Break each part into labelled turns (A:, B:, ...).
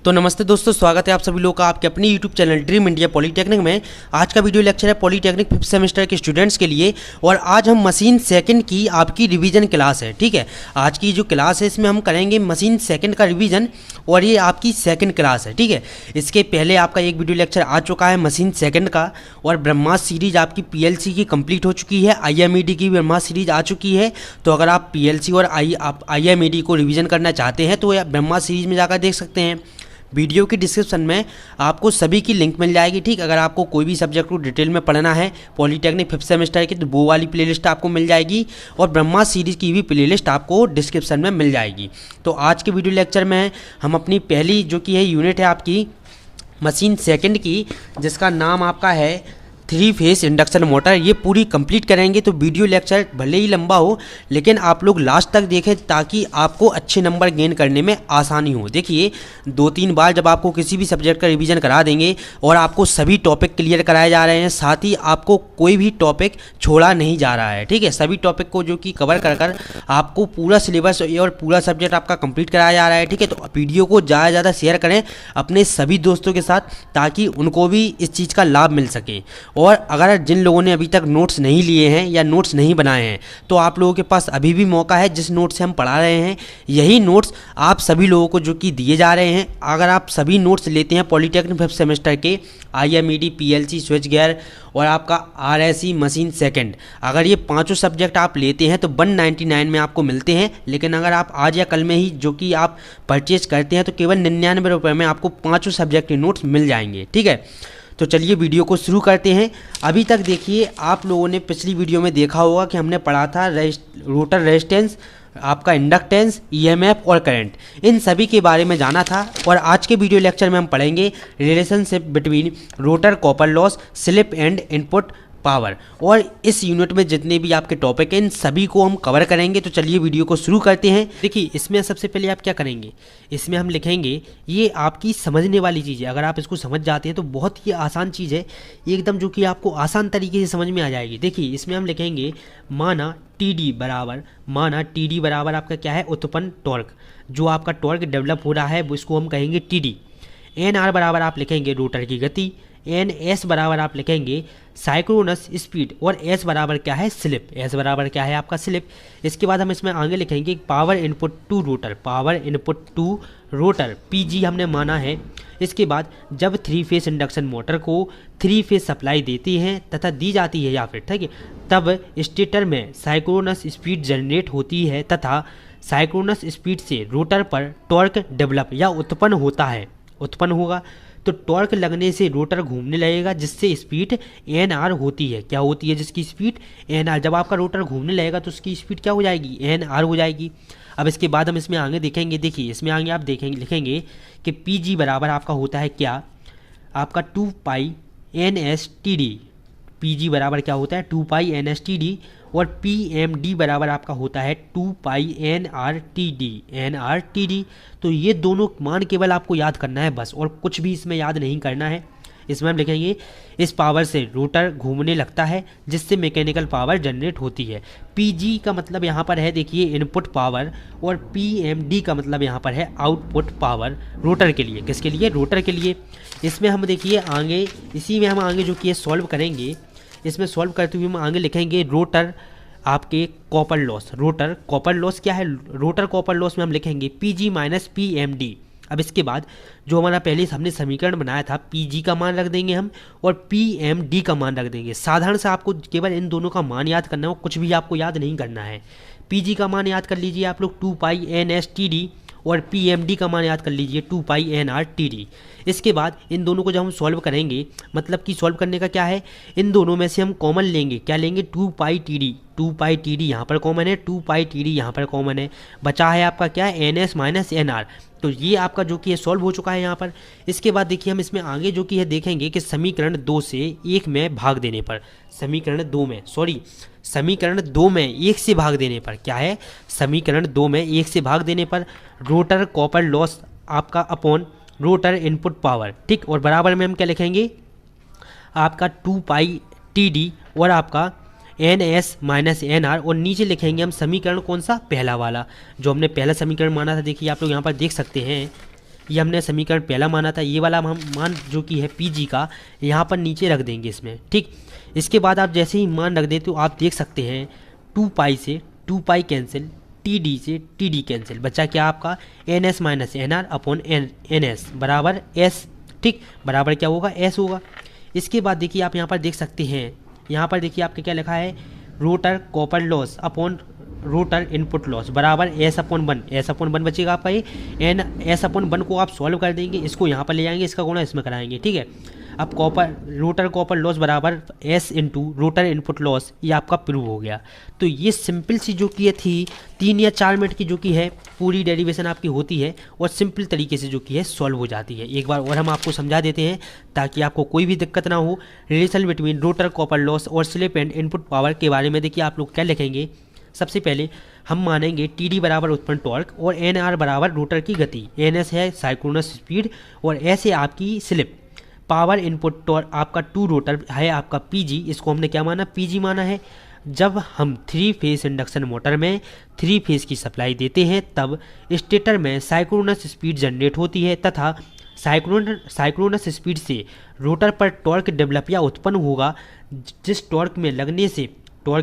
A: तो नमस्ते दोस्तों, स्वागत है आप सभी लोगों का आपके अपनी YouTube channel dream India polytechnic में। आज का वीडियो लेक्चर है पॉलीटेक्निक 5th सेमेस्टर के स्टूडेंट्स के लिए। और आज हम मशीन सेकंड की आपकी रिवीजन क्लास है। ठीक है, आज की जो क्लास है इसमें हम करेंगे मशीन सेकंड का रिवीजन और ये आपकी सेकंड क्लास है। ठीक है, इसके पहले आपका एक वीडियो लेक्चर आ चुका है मशीन सेकंड का, और ब्रह्मास्त्र सीरीज आपकी पीएलसी की कंप्लीट हो चुकी है। आईएमईडी की ब्रह्मास्त्र सीरीज आ चुकी है। तो अगर आप पीएलसी और आईएमईडी को रिवीजन करना चाहते हैं तो ब्रह्मास्त्र सीरीज में जाकर देख सकते हैं। वीडियो की डिस्क्रिप्शन में आपको सभी की लिंक मिल जाएगी। ठीक, अगर आपको कोई भी सब्जेक्ट को डिटेल में पढ़ना है पॉलीटेक्निक 5th सेमेस्टर की, तो वो वाली प्लेलिस्ट आपको मिल जाएगी, और ब्रह्मास्त्र सीरीज की भी प्लेलिस्ट आपको डिस्क्रिप्शन में मिल जाएगी। तो आज के वीडियो लेक्चर में हम अपनी पहली जो कि है यूनिट है आपकी मशीन सेकंड की, जिसका नाम आपका है 3 फेस इंडक्शन मोटर, ये पूरी कंप्लीट करेंगे। तो वीडियो लेक्चर भले ही लंबा हो, लेकिन आप लोग लास्ट तक देखें ताकि आपको अच्छे नंबर गेन करने में आसानी हो। देखिए, 2-3 बार जब आपको किसी भी सब्जेक्ट का रिवीजन करा देंगे और आपको सभी टॉपिक क्लियर कराए जा रहे हैं, साथ ही आपको कोई भी टॉपिक छोड़ा नहीं जा रहा है। ठीक है, सभी टॉपिक को जो कि कवर कर कर आपको पूरा सिलेबस और पूरा सब्जेक्ट आपका कंप्लीट कराया जा रहा है। ठीक है, तो वीडियो को ज़्यादा से ज़्यादा शेयर करें अपने सभी दोस्तों के साथ, ताकि उनको भी इस चीज़ का लाभ मिल सके। और अगर जिन लोगों ने अभी तक नोट्स नहीं लिए हैं या नोट्स नहीं बनाए हैं, तो आप लोगों के पास अभी भी मौका है। जिस नोट्स से हम पढ़ा रहे हैं यही नोट्स आप सभी लोगों को जो कि दिए जा रहे हैं। अगर आप सभी नोट्स लेते हैं पॉलीटेक्निक 5th सेमेस्टर के, आईएमईडी, पीएलसी, स्विच गियर और आपका आरएससी मशीन सेकंड, अगर ये पांचों सब्जेक्ट आप लेते हैं तो 199 में आपको मिलते हैं। लेकिन अगर आप आज या कल में ही जो कि आप परचेज करते हैं तो केवल 99 रुपये में आपको पाँचों सब्जेक्ट के नोट्स मिल जाएंगे। ठीक है, तो चलिए वीडियो को शुरू करते हैं। अभी तक देखिए, आप लोगों ने पिछली वीडियो में देखा होगा कि हमने पढ़ा था रोटर रेजिस्टेंस, आपका इंडक्टेंस, ईएमएफ और करंट, इन सभी के बारे में जाना था। और आज के वीडियो लेक्चर में हम पढ़ेंगे relationship between rotor copper loss, slip and input power. और इस यूनिट में जितने भी आपके टॉपिक हैं इन सभी को हम कवर करेंगे। तो चलिए वीडियो को शुरू करते हैं। देखिए, इसमें सबसे पहले आप क्या करेंगे, इसमें हम लिखेंगे, ये आपकी समझने वाली चीज़ है। अगर आप इसको समझ जाते हैं तो बहुत ही आसान चीज़ है एकदम, जो कि आपको आसान तरीके से समझ में आ जाएगी। देखिए, इसमें हम लिखेंगे माना टी डी बराबर आपका क्या है, उत्पन्न टॉर्क। जो आपका टॉर्क डेवलप हो रहा है वो इसको हम कहेंगे टी डी। एन आर बराबर आप लिखेंगे रोटर की गति। एन एस बराबर आप लिखेंगे साइक्रोनस स्पीड। और एस बराबर क्या है, स्लिप। एस बराबर क्या है आपका, स्लिप। इसके बाद हम इसमें आगे लिखेंगे power input to rotor, PG हमने माना है। इसके बाद जब 3 फेस इंडक्शन मोटर को 3 फेस सप्लाई देती है तथा दी जाती है या फिर, ठीक है, तब स्टेटर में साइक्रोनस स्पीड जनरेट होती है तथा साइक्रोनस स्पीड से रोटर पर टॉर्क डेवलप या उत्पन्न होगा। तो टॉर्क लगने से रोटर घूमने लगेगा, जिससे स्पीड एन आर होती है। क्या होती है जिसकी स्पीड, एन आर। जब आपका रोटर घूमने लगेगा तो उसकी स्पीड क्या हो जाएगी, एन आर हो जाएगी। अब इसके बाद हम इसमें आगे देखेंगे। देखिए, इसमें आगे आप लिखेंगे कि पी जी बराबर आपका होता है क्या, आपका 2 pi N S T D. P G बराबर क्या होता है, 2 pi N S T D. और पी एम डी बराबर आपका होता है 2 pi N R T D. तो ये दोनों मान केवल आपको याद करना है बस, और कुछ भी इसमें याद नहीं करना है। इसमें हम लिखेंगे इस पावर से रोटर घूमने लगता है, जिससे मैकेनिकल पावर जनरेट होती है। पीजी का मतलब यहाँ पर है, देखिए, इनपुट पावर, और पीएमडी का मतलब यहाँ पर है आउटपुट पावर रोटर के लिए। किसके लिए, रोटर के लिए। इसमें हम देखिए आगे, इसी में हम आगे जो कि सॉल्व करेंगे, इसमें सॉल्व करते हुए हम आगे लिखेंगे रोटर आपके copper loss. Rotor copper loss क्या है, रोटर कॉपर लॉस में हम लिखेंगे पीजी माइनस पीएमडी। अब इसके बाद जो हमारा पहले हमने समीकरण बनाया था, पीजी का मान रख देंगे हम और पीएमडी का मान रख देंगे। साधारण से आपको केवल इन दोनों का मान याद करना है, कुछ भी आपको याद नहीं करना है। पीजी का मान याद कर लीजिए आप लोग 2 pi N S T D, और पीएमडी का मान याद कर लीजिए 2 pi N R T D. इसके बाद इन दोनों को जब हम सॉल्व करेंगे, मतलब कि सॉल्व करने का क्या है, इन दोनों में से हम कॉमन लेंगे। क्या लेंगे, 2 पाई टी डी यहाँ पर कॉमन है, 2 पाई टी डी यहाँ पर कॉमन है। बचा है आपका क्या, N S minus N R. तो ये आपका जो कि है सॉल्व हो चुका है यहाँ पर। इसके बाद देखिए, हम इसमें आगे जो कि है देखेंगे कि समीकरण 2 से 1 में भाग देने पर, समीकरण 2 में 1 से भाग देने पर क्या है, समीकरण 2 में 1 से भाग देने पर रोटर कॉपर लॉस आपका अपॉन रोटर इनपुट पावर। ठीक, और बराबर में हम क्या लिखेंगे, आपका 2 पाई टी डी और आपका N S minus N R, और नीचे लिखेंगे हम समीकरण कौन सा, पहला वाला, जो हमने पहला समीकरण माना था। देखिए आप लोग यहाँ पर देख सकते हैं, ये हमने समीकरण पहला माना था, ये वाला हम मान जो कि है Pg का यहाँ पर नीचे रख देंगे इसमें, ठीक। इसके बाद आप जैसे ही मान रख दें तो आप देख सकते हैं 2 पाई से 2 पाई कैंसिल, TD से TD कैंसिल, बचा क्या आपका NS minus NR upon NS बराबर S, ठीक, बराबर क्या होगा S होगा। इसके बाद देखिए आप यहाँ पर देख सकते हैं, यहाँ पर देखिए आपके क्या लिखा है, rotor copper loss upon rotor input loss बराबर S अपॉन 1, S अपॉन 1 बचेगा आपका ये एन, S अपॉन 1 को आप सॉल्व कर देंगे, इसको यहाँ पर ले जाएंगे, इसका गुणा इसमें कराएंगे, ठीक है। अब रोटर कॉपर लॉस बराबर S into rotor input loss, ये आपका प्रूव हो गया। तो ये सिंपल सी जो कि थी 3 या 4 मिनट की जो कि है पूरी डेरिवेशन आपकी होती है और सिंपल तरीके से जो कि है सॉल्व हो जाती है। एक बार और हम आपको समझा देते हैं ताकि आपको कोई भी दिक्कत ना हो। Relation between rotor copper loss और स्लिप एंड इनपुट पावर के बारे में देखिए आप लोग क्या लिखेंगे। सबसे पहले हम मानेंगे TD बराबर उत्पन्न टॉर्क और NR बराबर रोटर की गति, NS है साइक्रोनस स्पीड और S है आपकी स्लिप। पावर इनपुट टॉर्क आपका 2 रोटर है आपका PG, इसको हमने क्या माना PG माना है। जब हम 3 फेज इंडक्शन मोटर में 3 फेज की सप्लाई देते हैं तब स्टेटर में साइक्रोनस स्पीड जनरेट होती है तथा साइक्रोनस स्पीड से रोटर पर टॉर्क डेवलप या उत्पन्न होगा, जिस टॉर्क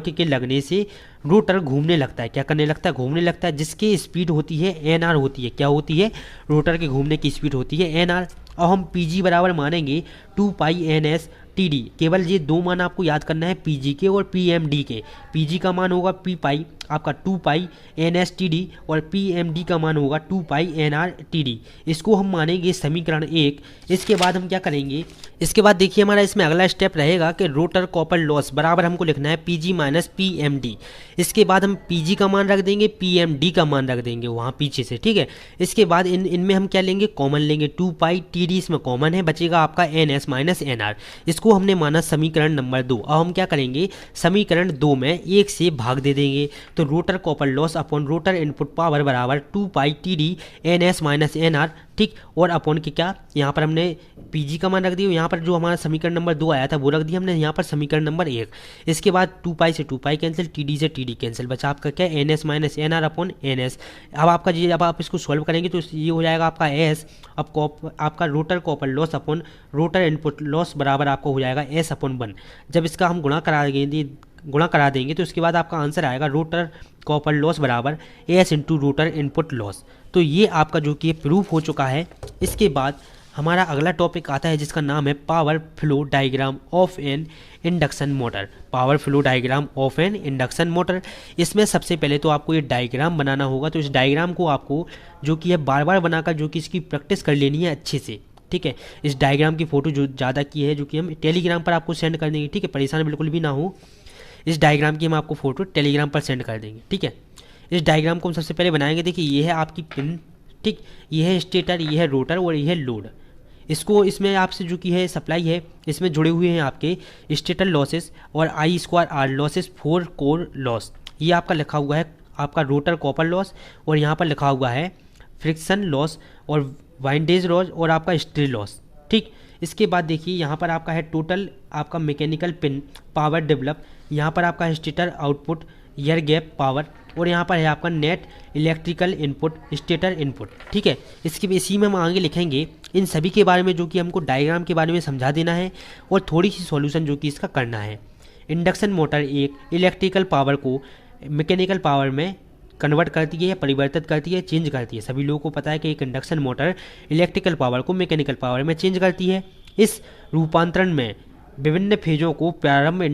A: के लगने से रोटर घूमने लगता है। क्या करने लगता है? घूमने लगता है, जिसकी स्पीड होती है NR होती है। क्या होती है? रोटर के घूमने की स्पीड होती है NR। और हम PG बराबर मानेंगे 2 पाई NS TD। केवल ये 2 मान आपको याद करना है, PG के और PMD के। PG का मान होगा P पाई आपका 2 पाई NS TD और PMD का मान होगा 2 पाई NR TD। इसको हम मानेंगे समीकरण 1। इसके बाद हम क्या करेंगे, इसके बाद देखिए हमारा इसमें अगला स्टेप रहेगा कि रोटर कॉपर लॉस बराबर हमको लिखना है PG माइनस PMD। इसके बाद हम PG का मान रख देंगे, PMD का मान रख देंगे वहाँ पीछे से, ठीक है। इसके बाद इनमें हम क्या लेंगे, कॉमन लेंगे, 2 पाई TD इसमें कॉमन है, बचेगा आपका NS माइनस NR। इसको हमने माना समीकरण नंबर 2। अब हम क्या करेंगे, समीकरण 2 में 1 से भाग दे देंगे। तो rotor copper loss upon rotor input power बराबर 2 पाई TD NS माइनस NR, ठीक। और अपॉन के क्या, यहाँ पर हमने PG का मान रख दिया, यहाँ पर जो हमारा समीकरण नंबर 2 आया था वो रख दिया हमने यहाँ पर समीकरण नंबर 1। इसके बाद 2 पाई से 2 पाई कैंसिल, TD से TD कैंसिल, बचा आपका क्या NS minus NR upon NS। अब आपका जी जब आप इसको सॉल्व करेंगे तो ये हो जाएगा आपका S। अब आपका rotor copper loss upon rotor input loss बराबर आपको हो जाएगा S अपॉन 1। जब इसका हम गुणा करा देंगे तो इसके बाद आपका आंसर आएगा रोटर कॉपर लॉस बराबर S into rotor input loss. तो ये आपका जो कि प्रूफ हो चुका है। इसके बाद हमारा अगला टॉपिक आता है जिसका नाम है power flow diagram of N induction motor. Power flow diagram of N induction motor, इसमें सबसे पहले तो आपको ये डायग्राम बनाना होगा। तो इस डायग्राम को आपको जो कि है बार बार बनाकर जो कि इसकी प्रैक्टिस कर लेनी है अच्छे से, ठीक है। इस डायग्राम की फ़ोटो जो ज़्यादा की है जो कि हम टेलीग्राम पर आपको सेंड कर देंगे, ठीक है। परेशान बिल्कुल भी ना हो, इस डायग्राम की हम आपको फ़ोटो टेलीग्राम पर सेंड कर देंगे, ठीक है। इस डायग्राम को हम सबसे पहले बनाएंगे। देखिए ये है आपकी पिन, ठीक, ये है स्टेटर, ये है रोटर और ये है लोड। इसको इसमें आपसे जो कि है सप्लाई है, इसमें जुड़े हुए हैं आपके स्टेटर लॉसेस और I²R लॉसेस 4 कोर लॉस। ये आपका लिखा हुआ है आपका रोटर कॉपर लॉस और यहाँ पर लिखा हुआ है फ्रिक्शन लॉस और वाइंडेज लॉस और आपका स्ट्रे लॉस, ठीक। इसके बाद देखिए यहाँ पर आपका है टोटल आपका मैकेनिकल पिन पावर डेवलप, यहाँ पर आपका है stator output air gap power और यहाँ पर है आपका net electrical input stator input, ठीक है। इसी में हम आगे लिखेंगे इन सभी के बारे में जो कि हमको डायग्राम के बारे में समझा देना है और थोड़ी सी सॉल्यूशन जो कि इसका करना है। इंडक्शन मोटर एक इलेक्ट्रिकल पावर को मैकेनिकल पावर में कन्वर्ट करती है या परिवर्तित करती है, चेंज करती है। सभी लोगों को पता है कि एक इंडक्शन मोटर इलेक्ट्रिकल पावर को मैकेनिकल पावर में चेंज करती है। इस रूपांतरण में विभिन्न फेजों को प्रारंभिक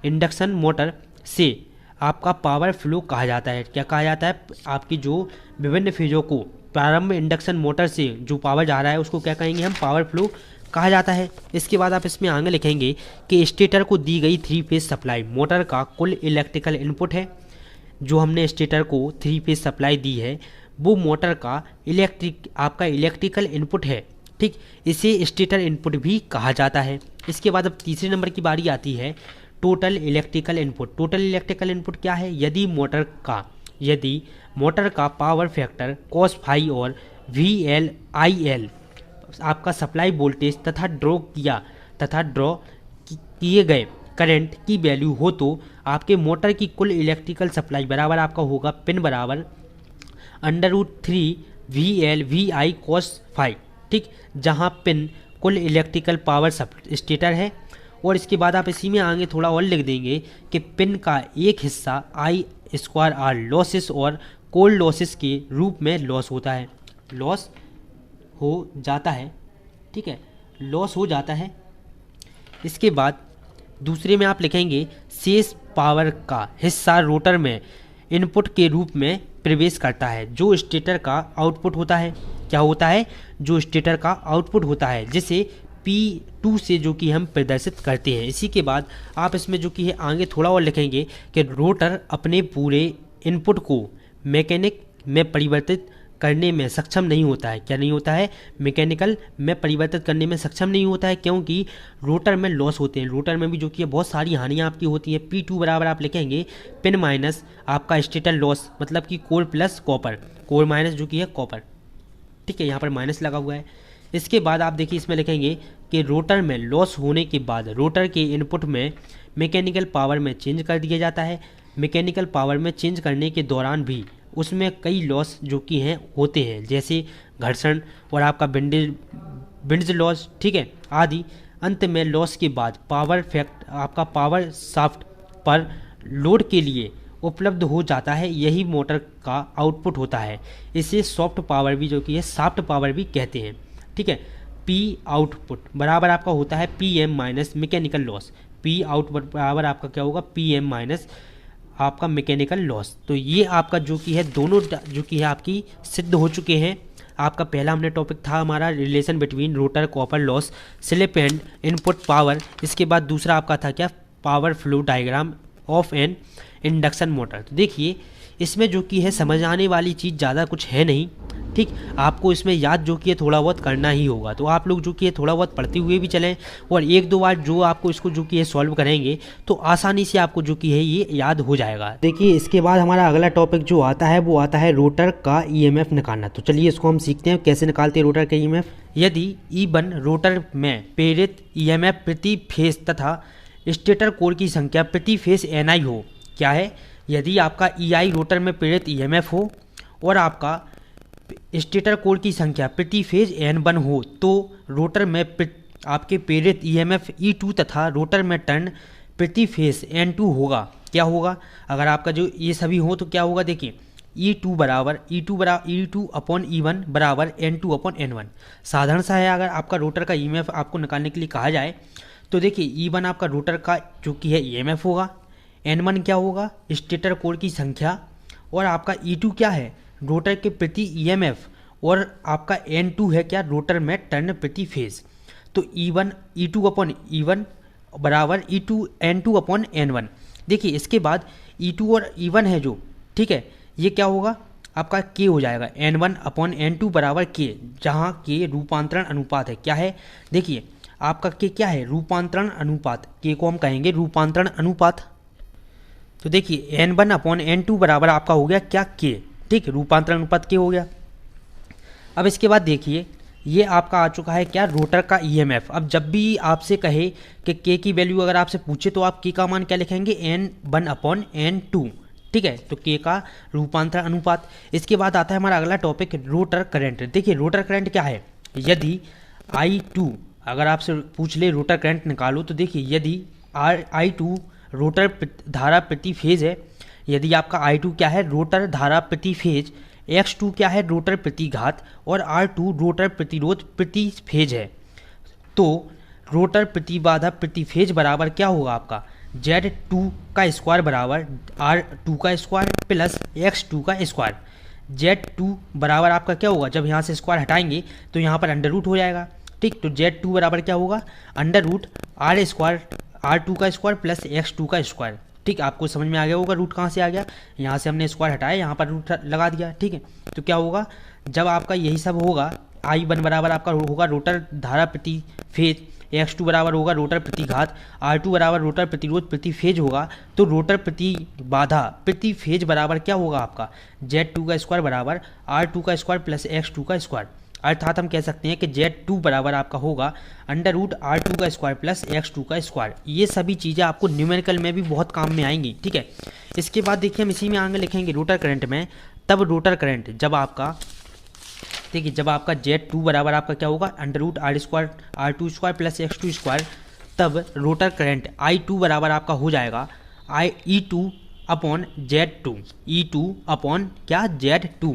A: इंडक्शन मोटर से आपका पावर फ्लो कहा जाता है। क्या कहा जाता है? आपकी जो विभिन्न फेजों को प्रारंभ इंडक्शन मोटर से जो पावर जा रहा है उसको क्या कहेंगे हम? पावर फ्लो कहा जाता है। इसके बाद आप इसमें आगे लिखेंगे कि स्टेटर को दी गई 3 फेज सप्लाई मोटर का कुल इलेक्ट्रिकल इनपुट है। जो हमने स्टेटर को 3 फेज सप्लाई दी है वो मोटर का इलेक्ट्रिकल इनपुट है, ठीक। इसे स्टेटर इनपुट भी कहा जाता है। इसके बाद अब तीसरे नंबर की बारी आती है total electrical input. Total electrical input क्या है? यदि मोटर का पावर फैक्टर cos फाई और VL/IL आपका सप्लाई वोल्टेज तथा ड्रॉ किए गए करंट की वैल्यू हो तो आपके मोटर की कुल इलेक्ट्रिकल सप्लाई बराबर आपका होगा पिन बराबर √3 VL VI cos फाई, ठीक, जहाँ पिन कुल इलेक्ट्रिकल पावर स्टेटर है। और इसके बाद आप इसी में आगे थोड़ा और लिख देंगे कि पिन का एक हिस्सा I² लॉसेस और कोल लॉसेस के रूप में लॉस होता है, लॉस हो जाता है, ठीक है, लॉस हो जाता है। इसके बाद दूसरे में आप लिखेंगे शेष पावर का हिस्सा रोटर में इनपुट के रूप में प्रवेश करता है, जो स्टेटर का आउटपुट होता है। क्या होता है? जो स्टेटर का आउटपुट होता है, जिसे P2 से जो कि हम प्रदर्शित करते हैं। इसी के बाद आप इसमें जो कि है आगे थोड़ा और लिखेंगे कि रोटर अपने पूरे इनपुट को मैकेनिक में परिवर्तित करने में सक्षम नहीं होता है। क्या नहीं होता है? मैकेनिकल में परिवर्तित करने में सक्षम नहीं होता है, क्योंकि रोटर में लॉस होते हैं। रोटर में भी जो कि बहुत सारी हानियाँ आपकी होती हैं। P2 बराबर आप लिखेंगे पिन माइनस आपका स्टेटर लॉस, मतलब कि core plus copper, core minus जो कि है कॉपर, ठीक है, यहाँ पर माइनस लगा हुआ है। इसके बाद आप देखिए इसमें लिखेंगे कि रोटर में लॉस होने के बाद रोटर के इनपुट में मैकेनिकल पावर में चेंज कर दिया जाता है। मैकेनिकल पावर में चेंज करने के दौरान भी उसमें कई लॉस जो कि हैं होते हैं, जैसे घर्षण और आपका विंड्स लॉस, ठीक है, आदि। अंत में लॉस के बाद पावर फैक्ट आपका पावर शाफ्ट पर लोड के लिए उपलब्ध हो जाता है, यही मोटर का आउटपुट होता है। इसे सॉफ्ट पावर भी जो कि है शाफ्ट पावर भी कहते हैं, ठीक है। P आउटपुट बराबर आपका होता है PM minus mechanical loss. P output बराबर आपका क्या होगा? PM माइनस आपका मैकेनिकल लॉस। तो ये आपका जो कि है दोनों जो कि है आपकी सिद्ध हो चुके हैं। आपका पहला हमने टॉपिक था हमारा relation between rotor copper loss slip and input power. इसके बाद दूसरा आपका था क्या? Power flow diagram of N induction motor. तो देखिए इसमें जो कि है समझ आने वाली चीज़ ज़्यादा कुछ है नहीं, ठीक, आपको इसमें याद जो कि है थोड़ा बहुत करना ही होगा। तो आप लोग जो कि है थोड़ा बहुत पढ़ते हुए भी चलें और एक दो बार जो आपको इसको जो कि है सॉल्व करेंगे तो आसानी से आपको जो कि है ये याद हो जाएगा। देखिए इसके बाद हमारा अगला टॉपिक जो आता है वो आता है रोटर का EMF निकालना। तो चलिए इसको हम सीखते हैं कैसे निकालते हैं रोटर का EMF। यदि E1 रोटर में प्रेरित EMF प्रति फेज तथा स्टेटर कोर की संख्या प्रति फेज NI हो, क्या है? यदि आपका EI रोटर में प्रेरित EMF हो और आपका स्टेटर कोर की संख्या प्रति फेज N1 हो, तो रोटर में आपके प्रेरित EMF E2 तथा रोटर में टर्न प्रति फेज N2 होगा। क्या होगा? अगर आपका जो ये सभी हो तो क्या होगा? देखिए E2 अपॉन E1 बराबर N2 अपॉन N1। साधारण सा है। अगर आपका रोटर का EMF आपको निकालने के लिए कहा जाए तो देखिए E1 आपका रोटर का जो कि है EMF होगा, N1 क्या होगा? स्टेटर कोर की संख्या, और आपका E2 क्या है? रोटर के प्रति EMF, और आपका N2 है क्या? रोटर में टर्न प्रति फेज। तो E2 अपॉन E1 बराबर N2 अपॉन N1। देखिए इसके बाद E2 और E1 है जो, ठीक है, ये क्या होगा? आपका K हो जाएगा। N1 अपॉन N2 बराबर K, जहाँ K रूपांतरण अनुपात है। क्या है? देखिए आपका K क्या है? रूपांतरण अनुपात। K को हम कहेंगे रूपांतरण अनुपात। तो देखिए N1 अपॉन N2 बराबर आपका हो गया क्या? K, ठीक, रूपांतरण अनुपात K हो गया। अब इसके बाद देखिए ये आपका आ चुका है क्या? रोटर का EMF। अब जब भी आपसे कहे कि K की वैल्यू अगर आपसे पूछे तो आप K का मान क्या लिखेंगे? N1 अपॉन N2, ठीक है, तो K का रूपांतरण अनुपात। इसके बाद आता है हमारा अगला टॉपिक रोटर करंट। देखिए रोटर करंट क्या है? यदि I2 अगर आपसे पूछ ले रोटर करंट निकालो, तो देखिए यदि I2 रोटर धारा प्रति फेज है, यदि आपका I2 क्या है? रोटर धारा प्रति फेज, X2 क्या है? रोटर प्रतिघात, और R2 रोटर प्रतिरोध प्रति फेज है, तो रोटर प्रतिबाधा प्रति फेज बराबर क्या होगा आपका? Z2 का स्क्वायर बराबर R2 का स्क्वायर प्लस X2 का स्क्वायर। Z2 बराबर आपका क्या होगा? जब यहाँ से स्क्वायर हटाएंगे तो यहाँ पर अंडर रूट हो जाएगा, ठीक, तो Z2 बराबर क्या होगा? अंडर रूट R2 का स्क्वायर प्लस X2 का स्क्वायर, ठीक, आपको समझ में आ गया होगा रूट कहाँ से आ गया। यहाँ से हमने स्क्वायर हटाया, यहाँ पर रूट लगा दिया, ठीक है। तो क्या होगा? जब आपका यही सब होगा, I1 बराबर आपका होगा रोटर धारा प्रति फेज, X2 बराबर होगा रोटर प्रतिघात, R2 बराबर रोटर प्रतिरोध प्रति फेज होगा, तो रोटर प्रतिबाधा प्रति फेज बराबर क्या होगा आपका? Z2 का स्क्वायर बराबर R2 का स्क्वायर प्लस X2 का स्क्वायर। अर्थात हम कह सकते हैं कि Z2 बराबर आपका होगा अंडर रूट R2 का स्क्वायर प्लस X2 का स्क्वायर। ये सभी चीज़ें आपको न्यूमेरिकल में भी बहुत काम में आएंगी, ठीक है। इसके बाद देखिए हम इसी में आगे लिखेंगे रोटर करंट में तब रोटर करंट जब आपका देखिए जब आपका Z2 बराबर आपका क्या होगा √R² प्लस X2², तब रोटर करंट I2 बराबर आपका हो जाएगा E2 upon Z2, E2 upon क्या Z2।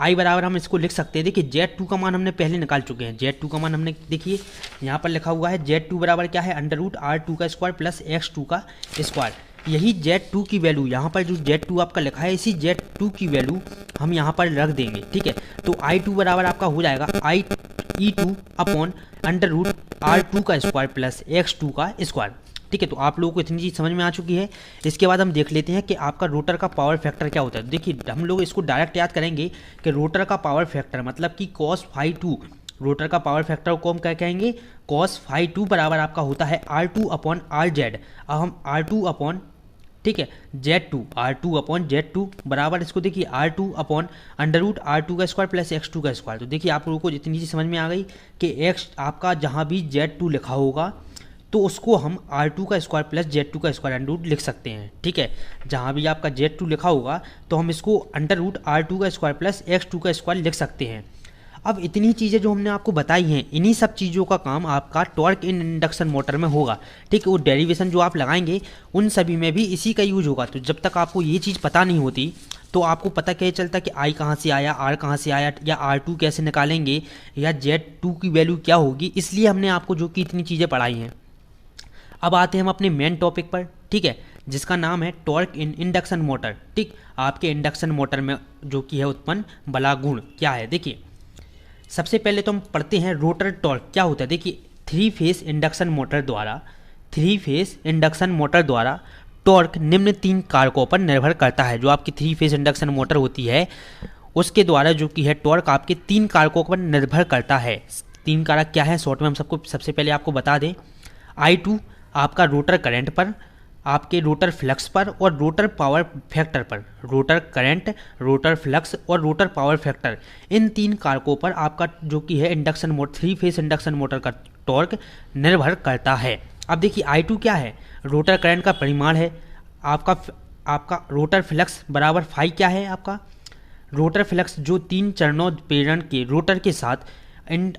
A: I बराबर हम इसको लिख सकते हैं, देखिए Z2 का मान हमने पहले निकाल चुके हैं। Z2 का मान हमने देखिए यहाँ पर लिखा हुआ है Z2 बराबर क्या है √R² प्लस X2²। यही Z2 की वैल्यू यहाँ पर जो Z2 आपका लिखा है, इसी Z2 की वैल्यू हम यहाँ पर रख देंगे, ठीक है। तो I2 बराबर आपका हो जाएगा E2 upon √R² plus X2², ठीक है। तो आप लोगों को इतनी चीज़ समझ में आ चुकी है। इसके बाद हम देख लेते हैं कि आपका रोटर का पावर फैक्टर क्या होता है। देखिए हम लोग इसको डायरेक्ट याद करेंगे कि रोटर का पावर फैक्टर मतलब कि cos φ2, रोटर का पावर फैक्टर को हम क्या कहेंगे cos φ2 बराबर आपका होता है R2 अपॉन RZ। अब हम R2 अपॉन ठीक है R2 अपॉन Z2 बराबर इसको देखिए R2 upon √R² plus X2²। तो देखिए आप लोगों को इतनी चीज़ समझ में आ गई कि X आपका जहाँ भी Z2 लिखा होगा तो उसको हम R2² प्लस Z2² अंडर लिख सकते हैं, ठीक है। जहाँ भी आपका Z2 लिखा होगा तो हम इसको √R2² प्लस X2² लिख सकते हैं। अब इतनी चीज़ें जो हमने आपको बताई हैं, इन्हीं सब चीज़ों का काम आपका टॉर्क इन इंडक्शन मोटर में होगा, ठीक है। वो डेरिवेशन जो आप लगाएंगे उन सभी में भी इसी का यूज होगा। तो जब तक आपको ये चीज़ पता नहीं होती तो आपको पता क्या चलता कि I कहाँ से आया, R कहाँ से आया, या R2 कैसे निकालेंगे, या Z2 की वैल्यू क्या होगी। इसलिए हमने आपको जो कि इतनी चीज़ें पढ़ाई हैं। अब आते हैं हम अपने मेन टॉपिक पर, ठीक है, जिसका नाम है टॉर्क इन इंडक्शन मोटर, ठीक। आपके इंडक्शन मोटर में जो कि है उत्पन्न बला गुण क्या है। देखिए सबसे पहले तो हम पढ़ते हैं रोटर टॉर्क क्या होता है। देखिए थ्री फेस इंडक्शन मोटर द्वारा टॉर्क निम्न 3 कारकों पर निर्भर करता है। जो आपकी 3 फेस इंडक्शन मोटर होती है उसके द्वारा जो कि है टॉर्क आपके 3 कारकों पर निर्भर करता है। 3 कारक क्या है शॉर्ट में हम सबको सबसे पहले आपको बता दें। I2 आपका रोटर करंट पर, आपके रोटर फ्लक्स पर और रोटर पावर फैक्टर पर। रोटर करंट, रोटर फ्लक्स और रोटर पावर फैक्टर, इन 3 कारकों पर आपका जो कि है induction motor 3 phase induction motor का टॉर्क निर्भर करता है। अब देखिए I2 क्या है, रोटर करंट का परिमाण है। आपका रोटर फ्लक्स बराबर फाई क्या है, आपका रोटर फ्लक्स जो 3 चरणों प्रेरण के रोटर के साथ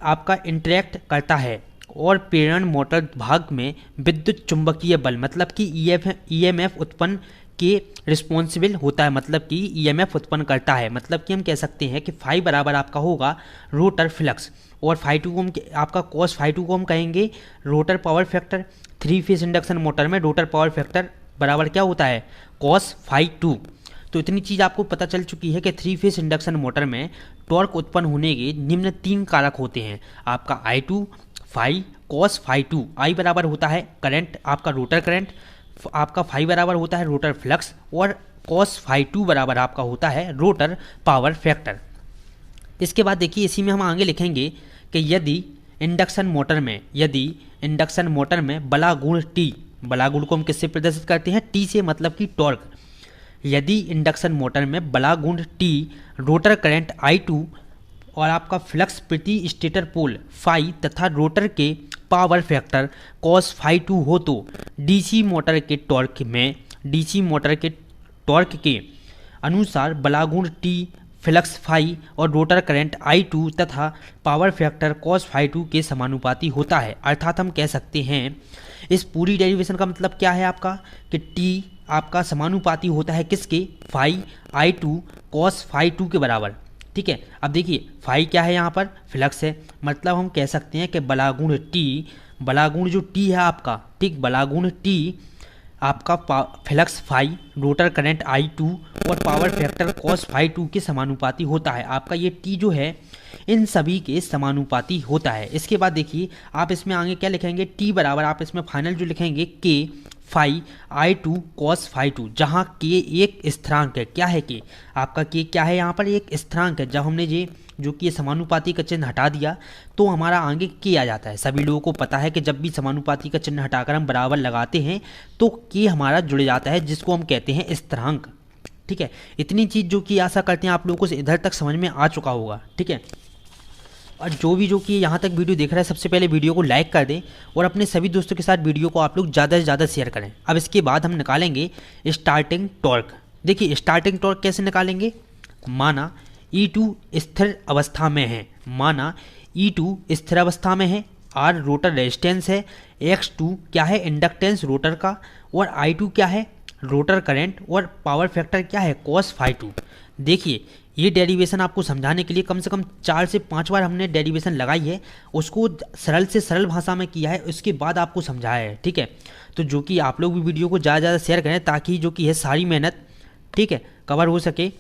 A: आपका इंटरेक्ट करता है और प्रेरण मोटर भाग में विद्युत चुंबकीय बल मतलब कि EMF उत्पन्न के रिस्पॉन्सिबल होता है, मतलब कि EMF उत्पन्न करता है। मतलब कि हम कह सकते हैं कि फाई बराबर आपका होगा रोटर फ्लक्स, और φ2 को हम आपका cos φ2 को हम कहेंगे rotor power factor. 3 phase induction motor में रोटर पावर फैक्टर बराबर क्या होता है cos φ2। तो इतनी चीज़ आपको पता चल चुकी है कि 3 फेस इंडक्शन मोटर में टॉर्क उत्पन्न होने के निम्न 3 कारक होते हैं। आपका I2 फाई cos φ2, I बराबर होता है करंट आपका रोटर करंट, आपका फाई बराबर होता है रोटर फ्लक्स, और cos φ2 बराबर आपका होता है रोटर पावर फैक्टर। इसके बाद देखिए इसी में हम आगे लिखेंगे कि यदि इंडक्शन मोटर में बला गुण T, बला गुण को हम किससे प्रदर्शित करते हैं T से, मतलब कि टॉर्क। यदि इंडक्शन मोटर में बला गुण T, रोटर करंट I2 और आपका फ्लक्स प्रति स्टेटर पोल फाई तथा रोटर के पावर फैक्टर cos φ2 हो तो डीसी मोटर के टॉर्क के अनुसार बलागुण T, फ्लक्स फाई और रोटर करंट I2 तथा पावर फैक्टर cos φ2 के समानुपाती होता है। अर्थात हम कह सकते हैं इस पूरी डेरिवेशन का मतलब क्या है आपका कि T आपका समानुपाती होता है किसके, फाई I2 cos φ2 के बराबर, ठीक है। अब देखिए फाई क्या है, यहाँ पर फ्लक्स है, मतलब हम कह सकते हैं कि बलागुण T, बलागुण जो T है आपका, ठीक, बलागुण T आपका flux phi, rotor current I2 और पावर फैक्टर cos φ2 के समानुपाती होता है। आपका ये T जो है इन सभी के समानुपाती होता है। इसके बाद देखिए आप इसमें आगे क्या लिखेंगे, T बराबर आप इसमें फाइनल जो लिखेंगे K फाई I2 cos φ2, जहाँ K एक स्थिरांक है। क्या है K, आपका K क्या है, यहाँ पर एक स्थिरांक है। जब हमने ये जो कि समानुपाती का चिन्ह हटा दिया तो हमारा आगे K आ जाता है। सभी लोगों को पता है कि जब भी समानुपाती का चिन्ह हटाकर हम बराबर लगाते हैं तो K हमारा जुड़ जाता है, जिसको हम कहते हैं स्थिरांक, ठीक है। इतनी चीज़ जो कि आशा करते हैं आप लोगों को इधर तक समझ में आ चुका होगा, ठीक है। और जो कि यहाँ तक वीडियो देख रहा है सबसे पहले वीडियो को लाइक कर दें और अपने सभी दोस्तों के साथ वीडियो को आप लोग ज़्यादा से ज़्यादा शेयर करें। अब इसके बाद हम निकालेंगे स्टार्टिंग टॉर्क। देखिए स्टार्टिंग टॉर्क कैसे निकालेंगे, माना E2 स्थिर अवस्था में है, माना E2 स्थिर अवस्था में है, R रोटर रेजिस्टेंस है, X2 क्या है इंडक्टेंस रोटर का, और I2 क्या है रोटर करंट, और पावर फैक्टर क्या है cos phi 2। देखिए ये डेरिवेशन आपको समझाने के लिए कम से कम 4 से 5 बार हमने डेरिवेशन लगाई है, उसको सरल से सरल भाषा में किया है, उसके बाद आपको समझाया है, ठीक है। तो जो कि आप लोग भी वीडियो को ज़्यादा ज़्यादा शेयर करें ताकि जो कि है सारी मेहनत, ठीक है, कवर हो सके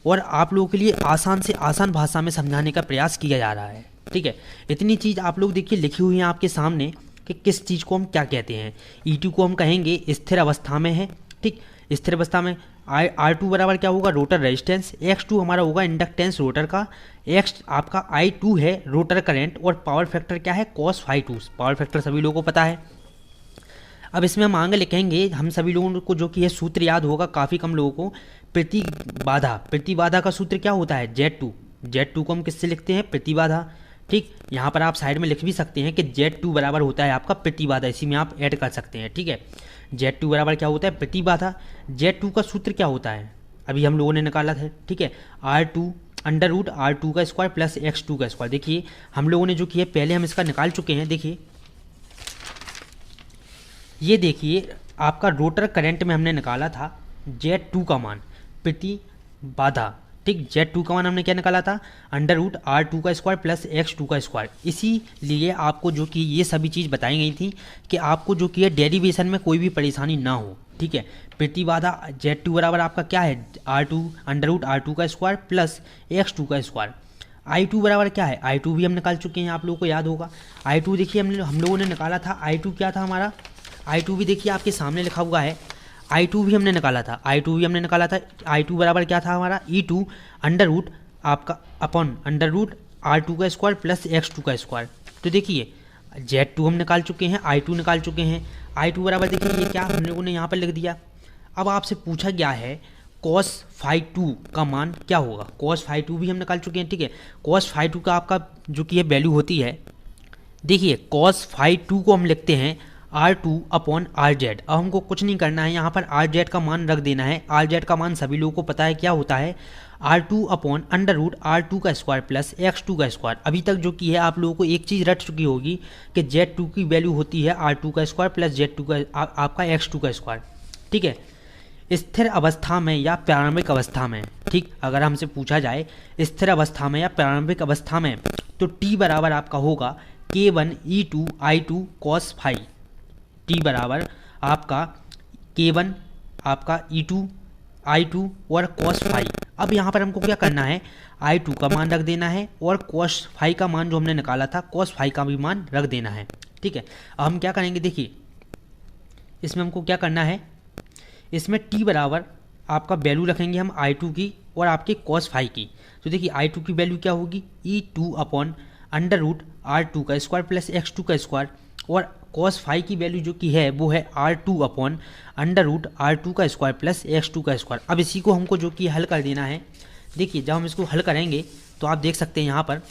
A: और आप लोगों के लिए आसान से आसान भाषा में समझाने का प्रयास किया जा रहा है, ठीक है। इतनी चीज़ आप लोग देखिए लिखी हुई है आपके सामने कि किस चीज़ को हम क्या कहते हैं। E2 को हम कहेंगे स्थिर अवस्था में है, ठीक, स्थिर अवस्था में। R2 बराबर क्या होगा रोटर रेजिस्टेंस, X2 हमारा होगा इंडक्टेंस रोटर का, X आपका I2 है रोटर करंट, और पावर फैक्टर क्या है cos phi 2। पावर फैक्टर सभी लोगों को पता है। अब इसमें हम आगे लिखेंगे, हम सभी लोगों को जो कि यह सूत्र याद होगा, काफ़ी कम लोगों को, प्रतिबाधा का सूत्र क्या होता है Z2 को हम किससे लिखते हैं प्रतिबाधा, ठीक। यहाँ पर आप साइड में लिख भी सकते हैं कि Z2 बराबर होता है आपका प्रतिबाधा, इसी में आप ऐड कर सकते हैं, ठीक है। Z2 बराबर क्या होता है प्रतिबाधा। Z2 का सूत्र क्या होता है अभी हम लोगों ने निकाला था, ठीक है, R2 अंडर रूट R2 का स्क्वायर प्लस X2 का स्क्वायर। देखिए हम लोगों ने जो किया पहले हम इसका निकाल चुके हैं। देखिए ये देखिए आपका रोटर करंट में हमने निकाला था Z2 का मान प्रतिबाधा, ठीक। Z2 का मान हमने क्या निकाला था अंडर रूट R2 का स्क्वायर प्लस X2 का स्क्वायर। इसीलिए आपको जो कि ये सभी चीज़ बताई गई थी कि आपको जो कि है डेरिवेशन में कोई भी परेशानी ना हो, ठीक है। प्रतिबाधा Z2 बराबर आपका क्या है R2 अंडर रूट R2 का स्क्वायर प्लस X2 का स्क्वायर। I2 बराबर क्या है, I2 भी हम निकाल चुके हैं, आप लोगों को याद होगा। I2 देखिए हम लोगों ने निकाला था, I2 क्या था हमारा, I2 भी देखिए आपके सामने लिखा हुआ है, I2 भी हमने निकाला था, I2 बराबर क्या था हमारा E2 अंडर रूट आपका अपॉन अंडर रूट R2 का स्क्वायर प्लस X2 का स्क्वायर। तो देखिए Z2 हम निकाल चुके हैं, I2 निकाल चुके हैं। I2 बराबर देखिए ये क्या हम लोगों ने यहाँ पर लिख दिया। अब आपसे पूछा गया है cos phi 2 का मान क्या होगा, cos phi 2 भी हम निकाल चुके हैं, ठीक है। cos phi 2 का आपका जो कि ये वैल्यू होती है, देखिए cos phi 2 को हम लिखते हैं R2 अपॉन RZ। अब हमको कुछ नहीं करना है, यहाँ पर RZ का मान रख देना है। RZ का मान सभी लोगों को पता है क्या होता है, R2 upon under root R2 का स्क्वायर प्लस X2 का स्क्वायर। अभी तक जो कि है आप लोगों को एक चीज़ रट चुकी होगी कि Z2 की वैल्यू होती है R2 का स्क्वायर प्लस Z2 का आपका X2 का स्क्वायर, ठीक है। स्थिर अवस्था में या प्रारंभिक अवस्था में, ठीक, अगर हमसे पूछा जाए स्थिर अवस्था में या प्रारंभिक अवस्था में, तो T बराबर आपका होगा K1 E2 I2 cos phi। T बराबर आपका K1 आपका E2 I2 और cos phi। अब यहाँ पर हमको क्या करना है, I2 का मान रख देना है और cos phi का मान जो हमने निकाला था cos phi का भी मान रख देना है, ठीक है। अब हम क्या करेंगे, देखिए इसमें हमको क्या करना है, इसमें T बराबर आपका वैल्यू रखेंगे हम I2 की और आपके cos phi की। तो देखिए I2 की वैल्यू क्या होगी E2 upon under root R2 का स्क्वायर प्लस X2 का स्क्वायर, और cos phi की वैल्यू जो कि है वो है R2 upon under root R2 का स्क्वायर प्लस X2 का स्क्वायर। अब इसी को हमको जो कि हल कर देना है। देखिए जब हम इसको हल करेंगे तो आप देख सकते हैं यहाँ पर,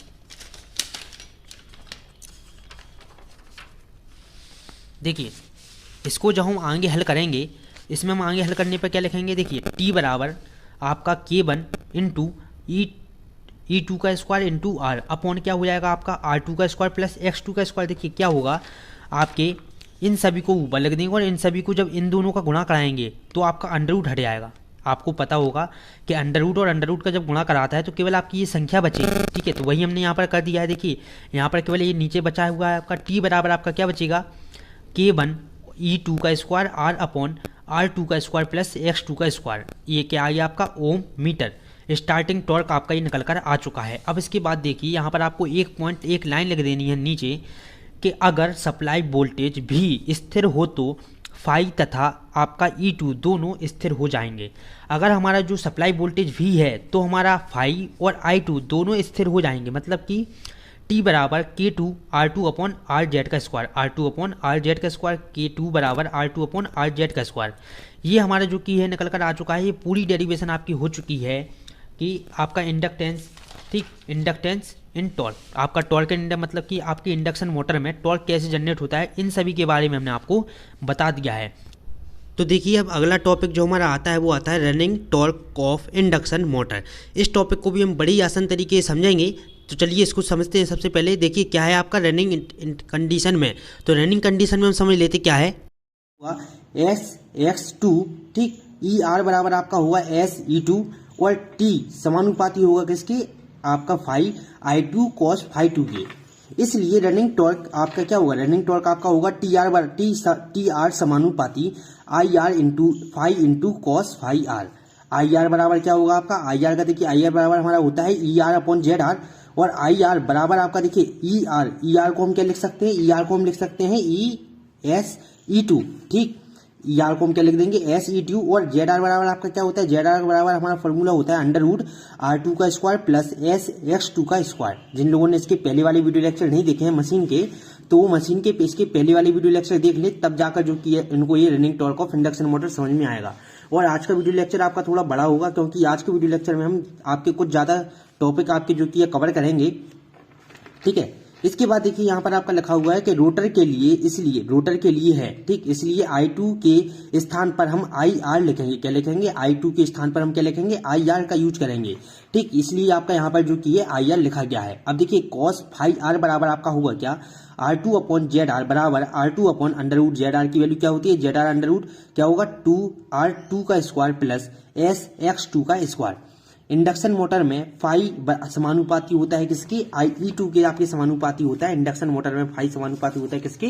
A: देखिए इसको जब हम आगे हल करेंगे, इसमें हम आगे हल करने पर क्या लिखेंगे, देखिए T बराबर आपका K1 इंटू E2 का स्क्वायर इंटू R अपॉन क्या हो जाएगा आपका R2 का स्क्वायर प्लस X2 का स्क्वायर। देखिए क्या होगा, आपके इन सभी को ऊपर लिख देंगे और इन सभी को जब इन दोनों का गुणा कराएंगे तो आपका अंडर रूट हट जाएगा। आपको पता होगा कि अंडर रूट और अंडर रूट का जब गुणा कराता है तो केवल आपकी ये संख्या बचेगी, ठीक है। तो वही हमने यहाँ पर कर दिया है। देखिए यहाँ पर केवल ये नीचे बचा हुआ है आपका T बराबर आपका क्या बचेगा K1 E2 का स्क्वायर R अपॉन R2 का स्क्वायर प्लस X2 का स्क्वायर। ये क्या आ गया आपका ओम मीटर। स्टार्टिंग टॉर्क आपका ये निकल कर आ चुका है। अब इसके बाद देखिए यहाँ पर आपको एक लाइन लिख देनी है नीचे कि अगर सप्लाई वोल्टेज भी स्थिर हो तो फाई तथा आपका E2 दोनों स्थिर हो जाएंगे। अगर हमारा जो सप्लाई वोल्टेज भी है तो हमारा फाई और I2 दोनों स्थिर हो जाएंगे, मतलब कि T बराबर K2 R2 अपॉन RZ का स्क्वायर, R2 अपॉन RZ का स्क्वायर, K2 बराबर R2 अपॉन RZ का स्क्वायर। ये हमारा जो कि है निकल कर आ चुका है। ये पूरी डेरिवेशन आपकी हो चुकी है कि आपका इंडक्टेंस, ठीक, इंडक्टेंस इन टॉर्क, आपका टॉर्क एंड मतलब कि आपकी इंडक्शन मोटर में टॉर्क कैसे जनरेट होता है, इन सभी के बारे में हमने आपको बता दिया है। तो देखिए अब अगला टॉपिक जो हमारा आता है वो आता है running torque of induction motor. इस टॉपिक को भी हम बड़ी आसान तरीके से समझेंगे। तो चलिए इसको समझते हैं। सबसे पहले देखिए क्या है आपका रनिंग कंडीशन में। तो रनिंग कंडीशन में हम समझ लेते क्या है, SX2 ठीक, ER बराबर आपका हुआ SE2 और T समानुपाती होगा किसके, आपका फाई I2 cos फाई 2 के। इसलिए रनिंग टॉर्क आपका क्या होगा, रनिंग टॉर्क आपका होगा TR समानुपाती IR into phi into cos phi R. IR बराबर क्या होगा आपका, IR का देखिए IR बराबर हमारा होता है ER अपॉन ZR और IR बराबर आपका देखिए ER को हम क्या लिख सकते हैं, ER को हम लिख सकते हैं SE2 ठीक, ER को हम क्या लिख देंगे SE2 और ZR बराबर आपका क्या होता है, ZR बराबर हमारा फॉर्मूला होता है अंडर रूट R2 का स्क्वायर प्लस SX2 का स्क्वायर। जिन लोगों ने इसके पहले वाले वीडियो लेक्चर नहीं देखे हैं मशीन के, तो वो मशीन के इसके पहले वाले वीडियो लेक्चर देख ले, तब जाकर जो कि इनको ये running torque of induction motor समझ में आएगा। और आज का वीडियो लेक्चर आपका थोड़ा बड़ा होगा क्योंकि आज के वीडियो लेक्चर में हम आपके कुछ ज़्यादा टॉपिक आपके जो कि कवर करेंगे, ठीक है। इसके बाद देखिए यहाँ पर आपका लिखा हुआ है कि रोटर के लिए, इसलिए रोटर के लिए है ठीक, इसलिए I2 के स्थान पर हम IR लिखेंगे। क्या लिखेंगे, I2 के स्थान पर हम क्या लिखेंगे, IR का यूज करेंगे ठीक, इसलिए आपका यहाँ पर जो कि है IR लिखा गया है। अब देखिए कॉस फाई आर बराबर आपका होगा क्या, R2 अपॉन ZR बराबर R2 upon under root ZR की वैल्यू क्या होती है, ZR अंडर रूट क्या होगा 2R2 का स्क्वायर प्लस SX2 का स्क्वायर। इंडक्शन मोटर में फाई समानुपाती होता है किसके, E2 के आपके समानुपाती होता है। इंडक्शन मोटर में फाई समानुपाती होता है किसके,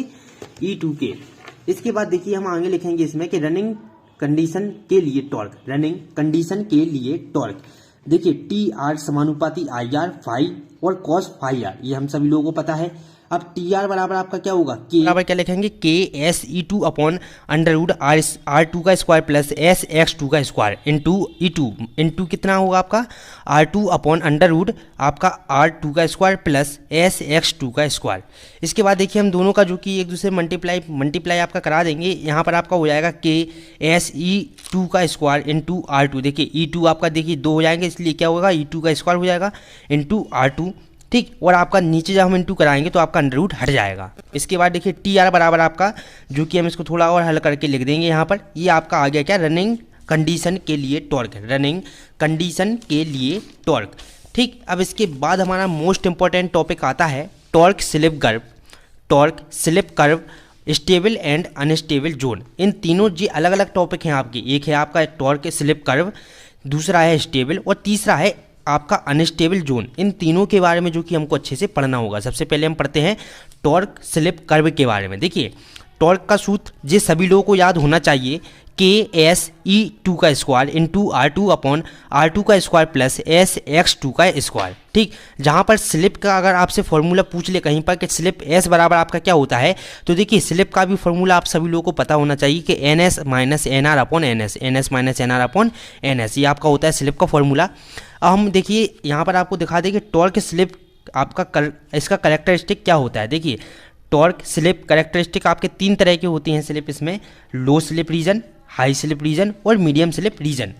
A: E2 के। इसके बाद देखिए हम आगे लिखेंगे इसमें कि रनिंग कंडीशन के लिए टॉर्क, रनिंग कंडीशन के लिए टॉर्क देखिए TR समानुपाती IR फाई और cos फाई आर, ये हम सभी लोगों को पता है। अब TR बराबर आपका क्या होगा, K बराबर क्या लिखेंगे KSE2 upon under root R2 का स्क्वायर प्लस SX2 का स्क्वायर इंटू E2 इंटू कितना होगा आपका R2 अपॉन अंडर रूट आपका R2 का स्क्वायर प्लस SX2 का स्क्वायर। इसके बाद देखिए हम दोनों का जो कि एक दूसरे मल्टीप्लाई आपका करा देंगे। यहाँ पर आपका हो जाएगा KSE2 का स्क्वायर इंटू R2, देखिए E2 आपका देखिए 2 हो जाएंगे, इसलिए क्या होगा E2 का स्क्वायर हो जाएगा इंटू R2 ठीक, और आपका नीचे जब हम इंटू कराएंगे तो आपका अंडर रूट हट जाएगा। इसके बाद देखिए TR बराबर आपका जो कि हम इसको थोड़ा और हल करके लिख देंगे यहाँ पर, ये आपका आ गया क्या, रनिंग कंडीशन के लिए टॉर्क, रनिंग कंडीशन के लिए टॉर्क ठीक। अब इसके बाद हमारा मोस्ट इंपॉर्टेंट टॉपिक आता है torque slip curve, torque slip curve, stable and unstable zone. इन तीनों जी अलग अलग टॉपिक हैं आपके, एक है आपका टॉर्क स्लिप कर्व, दूसरा है स्टेबल और तीसरा है आपका अनस्टेबल जोन। इन तीनों के बारे में जो कि हमको अच्छे से पढ़ना होगा। सबसे पहले हम पढ़ते हैं टॉर्क स्लिप कर्व के बारे में। देखिए टॉर्क का सूत्र ये सभी लोगों को याद होना चाहिए, KSE2 का square into R2 upon R2 का स्क्वायर प्लस SX2 का स्क्वायर ठीक। जहाँ पर स्लिप का अगर आपसे फॉर्मूला पूछ ले कहीं पर कि स्लिप S बराबर आपका क्या होता है, तो देखिए स्लिप का भी फॉर्मूला आप सभी लोगों को पता होना चाहिए कि NS minus NR upon NS, NS minus NR upon NS, ये आपका होता है स्लिप का फॉर्मूला। अब हम देखिए यहाँ पर आपको दिखा दें कि टॉर्क स्लिप आपका इसका कैरेक्टरिस्टिक क्या होता है। देखिए टॉर्क स्लिप कैरेक्टरिस्टिक आपके 3 तरह की होती हैं स्लिप, इसमें low slip region, high slip region और medium slip region.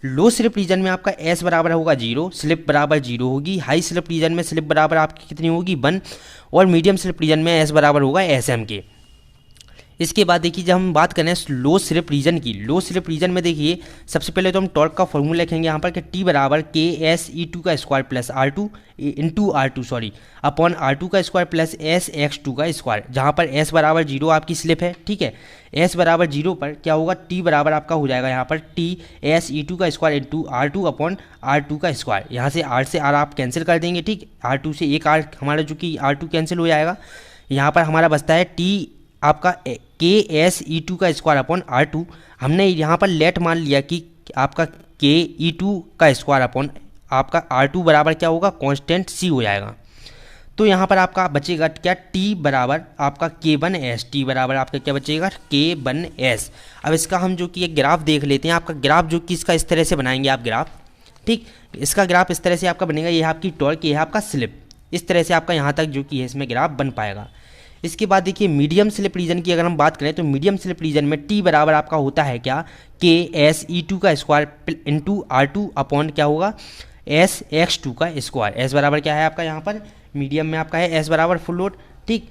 A: Low slip region में आपका S बराबर होगा 0, स्लिप बराबर 0 होगी। हाई स्लिप रीजन में स्लिप बराबर आपकी कितनी होगी 1 और मीडियम स्लिप रीजन में S बराबर होगा SM के। इसके बाद देखिए जब हम बात करें लो स्लिप रीजन की, लो स्लिप रीजन में देखिए सबसे पहले तो हम टॉर्क का फॉर्मूला लिखेंगे यहाँ पर कि T बराबर KSE2 का square plus R2 into R2 sorry upon R2 का स्क्वायर प्लस SX2 का स्क्वायर। जहाँ पर S बराबर 0 आपकी स्लिप है ठीक है, S बराबर 0 पर क्या होगा, T बराबर आपका हो जाएगा यहाँ पर TSE2 का square into R2 upon R2 का स्क्वायर। यहाँ से R से R आप कैंसिल कर देंगे ठीक, R2 से एक R हमारा जो कि R2 कैंसिल हो जाएगा। यहाँ पर हमारा बचता है T आपका KSE2 का स्क्वायर अपॉन R2। हमने यहाँ पर लेट मान लिया कि आपका KE2 का स्क्वायर अपॉन आपका R2 बराबर क्या होगा, कांस्टेंट C हो जाएगा। तो यहाँ पर आपका बचेगा क्या, T बराबर आपका K1S, T बराबर आपका क्या बचेगा K1S। अब इसका हम जो कि एक ग्राफ देख लेते हैं। आपका ग्राफ जो कि इसका इस तरह से बनाएंगे आप ग्राफ ठीक, इसका ग्राफ इस तरह से आपका बनेगा, ये है आपकी टॉर्क, ये है आपका स्लिप, इस तरह से आपका यहाँ तक जो कि है इसमें ग्राफ बन पाएगा। इसके बाद देखिए मीडियम स्लिप रीजन की अगर हम बात करें तो मीडियम स्लिप रीजन में T बराबर आपका होता है क्या, KSE2 का स्क्वायर इंटू R2 अपॉन क्या होगा SX2 का स्क्वायर। S बराबर क्या है आपका यहाँ पर मीडियम में आपका है S बराबर फुल लोड ठीक।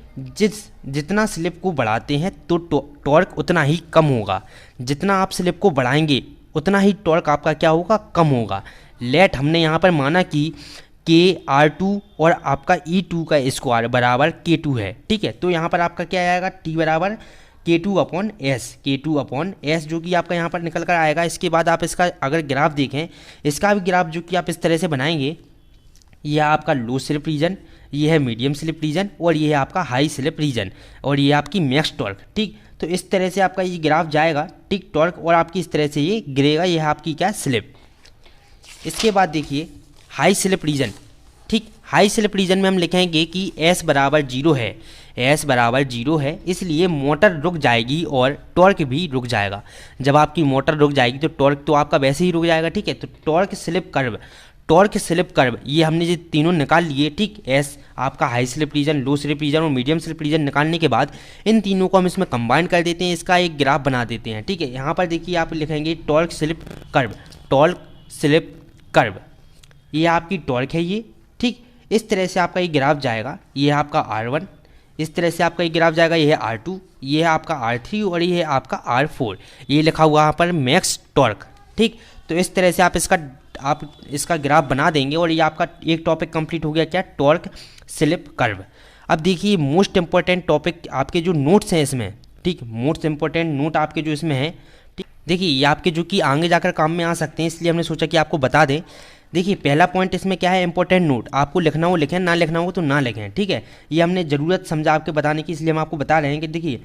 A: जितना स्लिप को बढ़ाते हैं तो टॉर्क उतना ही कम होगा, जितना आप स्लिप को बढ़ाएंगे उतना ही टॉर्क आपका क्या होगा, कम होगा। लेट हमने यहाँ पर माना कि KR2 और आपका E2 का स्क्वायर बराबर K2 है, ठीक है। तो यहाँ पर आपका क्या आएगा, T बराबर K2/S जो कि आपका यहाँ पर निकल कर आएगा। इसके बाद आप इसका अगर ग्राफ देखें, इसका भी ग्राफ जो कि आप इस तरह से बनाएंगे, यह आपका लो स्लिप रीजन, ये है मीडियम स्लिप रीजन और ये है आपका हाई स्लिप रीजन और ये आपकी मैक्स टॉर्क, ठीक। तो इस तरह से आपका ये ग्राफ जाएगा, ठीक, टॉर्क, और आपकी इस तरह से ये गिरेगा, ये है आपकी क्या, स्लिप। इसके बाद देखिए हाई स्लिप रीजन, ठीक। हाई स्लिप रीजन में हम लिखेंगे कि S बराबर 0 है, S बराबर 0 है, इसलिए मोटर रुक जाएगी और टॉर्क भी रुक जाएगा। जब आपकी मोटर रुक जाएगी तो टॉर्क तो आपका वैसे ही रुक जाएगा, ठीक है। तो टॉर्क स्लिप कर्व ये हमने जो तीनों निकाल लिए, ठीक। S आपका high slip region, low slip region और मीडियम स्लिप रीजन निकालने के बाद इन तीनों को हम इसमें कंबाइन कर देते हैं, इसका एक ग्राफ बना देते हैं, ठीक है। यहाँ पर देखिए आप लिखेंगे टॉर्क स्लिप कर्व, ये आपकी टॉर्क है ये, ठीक। इस तरह से आपका ये ग्राफ जाएगा, ये है आपका R1, इस तरह से आपका ये ग्राफ जाएगा, ये है R2, ये है आपका R3 और ये है आपका R4, ये लिखा हुआ यहाँ पर मैक्स टॉर्क, ठीक। तो इस तरह से आप इसका ग्राफ बना देंगे और ये आपका एक टॉपिक कंप्लीट हो गया, क्या, टॉर्क स्लिप कर्व। अब देखिए मोस्ट इंपॉर्टेंट टॉपिक आपके जो नोट्स हैं इसमें, ठीक, मोस्ट इंपॉर्टेंट नोट आपके जो इसमें हैं, ठीक। देखिए ये आपके जो कि आगे जाकर काम में आ सकते हैं, इसलिए हमने सोचा कि आपको बता दें। देखिए पहला पॉइंट इसमें क्या है, इंपॉर्टेंट नोट, आपको लिखना हो लिखें, ना लिखना हो तो ना लिखें, ठीक है। ये हमने ज़रूरत समझा आपके बताने की, इसलिए हम आपको बता रहे हैं कि देखिए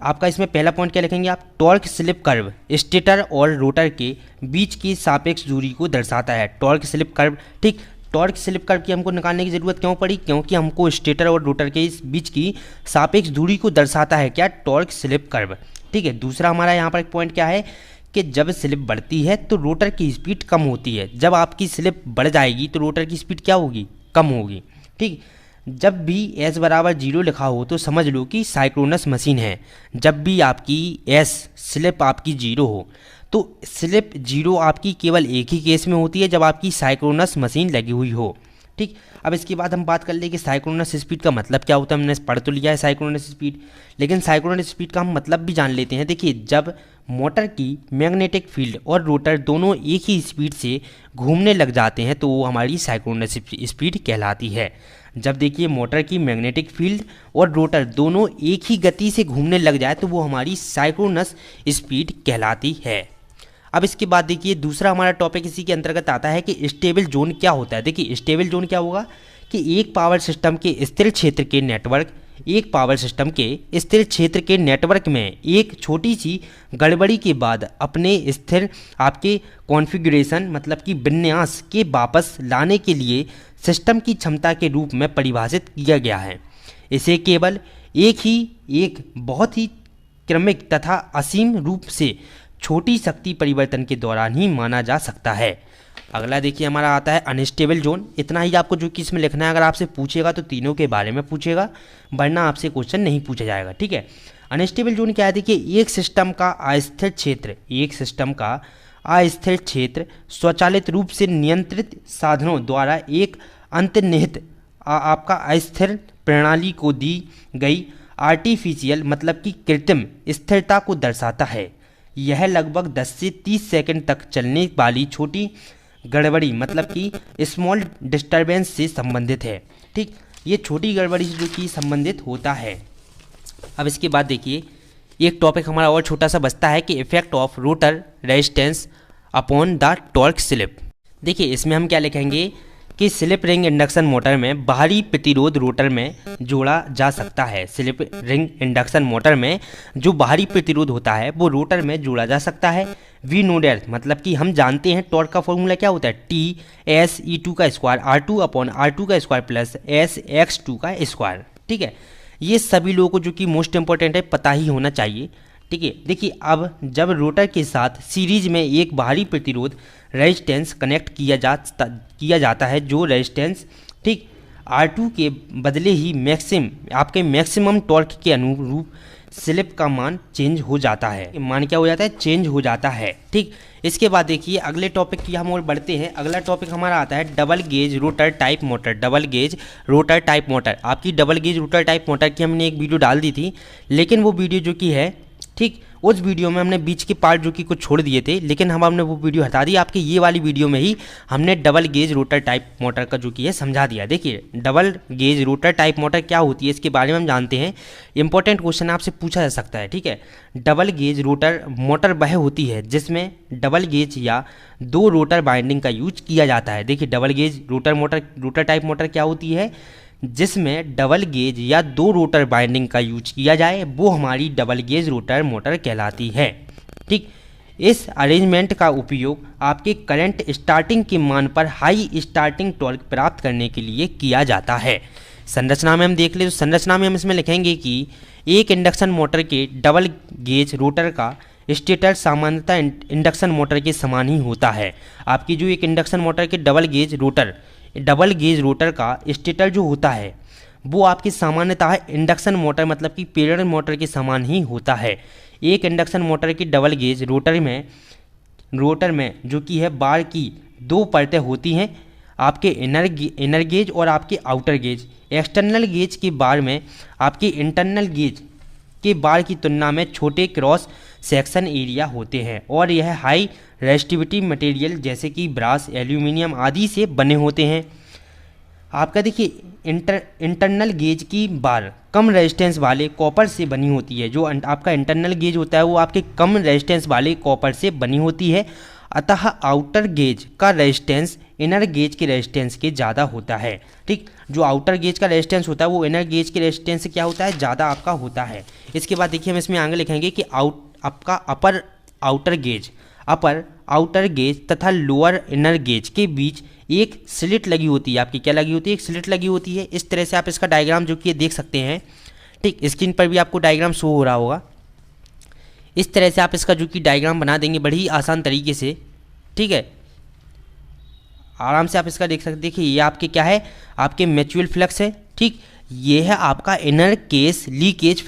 A: आपका इसमें पहला पॉइंट क्या लिखेंगे आप, टॉर्क स्लिप कर्व स्टेटर और रोटर के बीच की सापेक्ष दूरी को दर्शाता है। टॉर्क स्लिप कर्व, ठीक। टॉर्क स्लिप कर्व की हमको निकालने की ज़रूरत क्यों पड़ी, क्योंकि हमको स्टेटर और रोटर के इस बीच की सापेक्ष दूरी को दर्शाता है, क्या, टॉर्क स्लिप कर्व, ठीक है। दूसरा हमारा यहाँ पर एक पॉइंट क्या है कि जब स्लिप बढ़ती है तो रोटर की स्पीड कम होती है, जब आपकी स्लिप बढ़ जाएगी तो रोटर की स्पीड क्या होगी, कम होगी, ठीक। जब भी S बराबर 0 लिखा हो तो समझ लो कि साइक्रोनस मशीन है। जब भी आपकी S स्लिप आपकी 0 हो तो स्लिप 0 आपकी केवल एक ही केस में होती है, जब आपकी साइक्रोनस मशीन लगी हुई हो, ठीक। अब इसके बाद हम बात कर ले कि साइक्रोनस स्पीड का मतलब क्या होता है। हमने पढ़ तो लिया है साइक्रोनस स्पीड, लेकिन साइक्रोनस स्पीड का हम मतलब भी जान लेते हैं। देखिए जब मोटर की मैग्नेटिक फील्ड और रोटर दोनों एक ही स्पीड से घूमने लग जाते हैं तो वो हमारी साइक्रोनस स्पीड कहलाती है। जब देखिए मोटर की मैग्नेटिक फील्ड और रोटर दोनों एक ही गति से घूमने लग जाए तो वो हमारी साइक्रोनस स्पीड कहलाती है। अब इसके बाद देखिए दूसरा हमारा टॉपिक इसी के अंतर्गत आता है कि स्टेबल जोन क्या होता है। देखिए स्टेबल जोन क्या होगा कि एक पावर सिस्टम के स्थिर क्षेत्र के नेटवर्क में एक छोटी सी गड़बड़ी के बाद अपने स्थिर आपके कॉन्फ़िगरेशन मतलब कि विन्यास के वापस लाने के लिए सिस्टम की क्षमता के रूप में परिभाषित किया गया है। इसे केवल एक बहुत ही क्रमिक तथा असीम रूप से छोटी शक्ति परिवर्तन के दौरान ही माना जा सकता है। अगला देखिए हमारा आता है अनस्टेबल जोन। इतना ही आपको जो कि इसमें लिखना है, अगर आपसे पूछेगा तो तीनों के बारे में पूछेगा, वरना आपसे क्वेश्चन नहीं पूछा जाएगा, ठीक है। अनस्टेबल जोन क्या है, देखिए एक सिस्टम का अस्थिर क्षेत्र स्वचालित रूप से नियंत्रित साधनों द्वारा एक अंतर्निहित आपका अस्थिर प्रणाली को दी गई आर्टिफिशियल मतलब कि कृत्रिम स्थिरता को दर्शाता है। यह लगभग 10 से 30 सेकंड तक चलने वाली छोटी गड़बड़ी मतलब कि स्मॉल डिस्टरबेंस से संबंधित है, ठीक। ये छोटी गड़बड़ी से जो कि संबंधित होता है। अब इसके बाद देखिए एक टॉपिक हमारा और छोटा सा बचता है कि effect of rotor resistance upon the torque slip. देखिए इसमें हम क्या लिखेंगे कि स्लिप रिंग इंडक्शन मोटर में बाहरी प्रतिरोध रोटर में जोड़ा जा सकता है। स्लिप रिंग इंडक्शन मोटर में जो बाहरी प्रतिरोध होता है वो रोटर में जोड़ा जा सकता है। वी नो दैट मतलब कि हम जानते हैं टॉर्क का फॉर्मूला क्या होता है, T/S/E2 का स्क्वायर R2/R2 का स्क्वायर प्लस S/X2 का स्क्वायर, ठीक है। ये सभी लोगों को जो कि मोस्ट इंपॉर्टेंट है पता ही होना चाहिए, ठीक है। देखिए अब जब रोटर के साथ सीरीज में एक बाहरी प्रतिरोध रेजिस्टेंस कनेक्ट किया जाता है, जो रेजिस्टेंस ठीक R2 के बदले ही मैक्सिमम टॉर्क के अनुरूप स्लिप का मान चेंज हो जाता है, मान क्या हो जाता है, चेंज हो जाता है। ठीक, इसके बाद देखिए अगले टॉपिक की हम और बढ़ते हैं। अगला टॉपिक हमारा आता है double cage rotor type motor. Double cage rotor type motor, आपकी double cage rotor type motor की हमने एक वीडियो डाल दी थी, लेकिन वो वीडियो जो की है, ठीक, उस वीडियो में हमने बीच के पार्ट जो कि कुछ छोड़ दिए थे, लेकिन हमने वो वीडियो हटा दी। आपके ये वाली वीडियो में ही हमने double cage rotor type motor का जो कि है समझा दिया। देखिए double cage rotor type motor क्या होती है इसके बारे में हम जानते हैं। इंपॉर्टेंट क्वेश्चन आपसे पूछा जा सकता है। ठीक है, डबल गेज रोटर मोटर वह होती है जिसमें डबल गेज या दो रोटर बाइंडिंग का यूज किया जाता है। देखिए double cage rotor type motor क्या होती है, जिसमें डबल गेज या दो रोटर बाइंडिंग का यूज किया जाए, वो हमारी डबल गेज रोटर मोटर कहलाती है। ठीक, इस अरेंजमेंट का उपयोग आपके करंट स्टार्टिंग के मान पर हाई स्टार्टिंग टॉर्क प्राप्त करने के लिए किया जाता है। संरचना में हम देख ले तो संरचना में हम इसमें लिखेंगे कि एक इंडक्शन मोटर के डबल गेज रोटर का स्टेटर सामान्यतः इंडक्शन मोटर के समान ही होता है। आपकी जो एक इंडक्शन मोटर के डबल गेज रोटर का स्टेटर जो होता है वो आपकी सामान्यतः इंडक्शन मोटर मतलब कि पैरेलल मोटर के समान ही होता है। एक इंडक्शन मोटर की डबल गेज रोटर में जो कि है बार की दो परतें होती हैं, आपके इनर गेज और आपके आउटर गेज। एक्सटर्नल गेज के बार में आपके इंटरनल गेज के बार की तुलना में छोटे क्रॉस सेक्शन एरिया होते हैं और यह हाई रेजिस्टिविटी मटेरियल जैसे कि ब्रास, एल्यूमिनियम आदि से बने होते हैं। आपका देखिए इंटरनल गेज की बार कम रेजिस्टेंस वाले कॉपर से बनी होती है। जो आपका इंटरनल गेज होता है वो आपके कम रेजिस्टेंस वाले कॉपर से बनी होती है, अतः आउटर गेज का रेजिस्टेंस इनर गेज के रेजिस्टेंस के ज़्यादा होता है। ठीक, जो आउटर गेज का रेजिस्टेंस होता है वो इनर गेज के रेजिस्टेंस से क्या होता है, ज़्यादा आपका होता है। इसके बाद देखिए हम इसमें आगे लिखेंगे कि आपका अपर आउटर गेज तथा लोअर इनर गेज के बीच एक स्लिट लगी होती है। आपकी क्या लगी होती है, एक स्लिट लगी होती है। इस तरह से आप इसका डायग्राम जो कि देख सकते हैं। ठीक, स्क्रीन पर भी आपको डायग्राम शो हो रहा होगा। इस तरह से आप इसका जो कि डायग्राम बना देंगे बड़ी ही आसान तरीके से। ठीक है, आराम से आप इसका देख सकते। देखिए ये आपके क्या है, आपके म्यूचुअल फ्लक्स है। ठीक, ये है आपका इनर केस लीकेज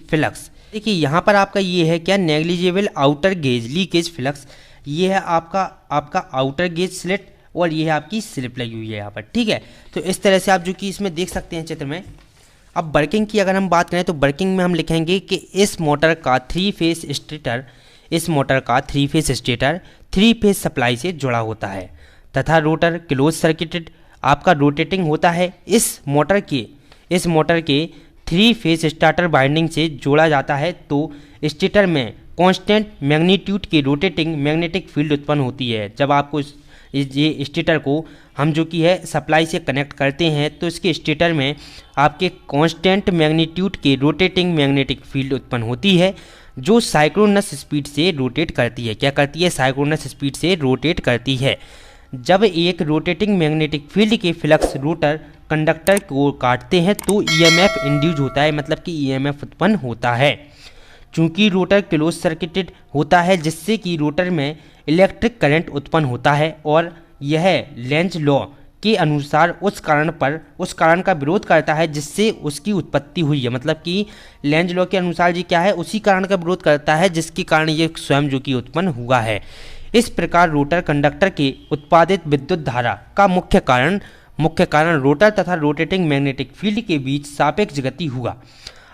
A: फ्लक्स। देखिए यहाँ पर आपका ये है क्या, negligible outer gauge leakage flux. ये है आपका आउटर गेज स्लिट और ये है आपकी स्लिप लगी हुई है यहाँ पर। ठीक है, तो इस तरह से आप जो कि इसमें देख सकते हैं चित्र में। अब वर्किंग की अगर हम बात करें तो वर्किंग में हम लिखेंगे कि इस मोटर का three phase stator 3 phase supply से जुड़ा होता है तथा रोटर क्लोज सर्किटेड आपका रोटेटिंग होता है। इस मोटर के 3 फेज स्टार्टर बाइंडिंग से जोड़ा जाता है तो स्टेटर में कांस्टेंट मैग्नीट्यूड की रोटेटिंग मैग्नेटिक फील्ड उत्पन्न होती है। जब आपको ये स्टेटर को हम जो कि है सप्लाई से कनेक्ट करते हैं तो इसके स्टेटर में आपके कांस्टेंट मैग्नीट्यूड के रोटेटिंग मैग्नेटिक फील्ड उत्पन्न होती है जो साइक्रोनस स्पीड से रोटेट करती है। क्या करती है, साइक्रोनस स्पीड से रोटेट करती है। जब एक रोटेटिंग मैग्नेटिक फील्ड के फ्लक्स रोटर कंडक्टर को काटते हैं तो ईएमएफ इंड्यूस होता है, मतलब कि ईएमएफ उत्पन्न होता है। चूंकि रोटर क्लोज सर्किटेड होता है जिससे कि रोटर में इलेक्ट्रिक करंट उत्पन्न होता है और यह लेंज लॉ के अनुसार उस कारण का विरोध करता है जिससे उसकी उत्पत्ति हुई है। मतलब कि लेंज लॉ के अनुसार जी क्या है, उसी कारण का विरोध करता है जिसके कारण ये स्वयं जो कि उत्पन्न हुआ है। इस प्रकार रोटर कंडक्टर के उत्पादित विद्युत धारा का मुख्य कारण रोटर तथा रोटेटिंग मैग्नेटिक फील्ड के बीच सापेक्ष गति हुआ।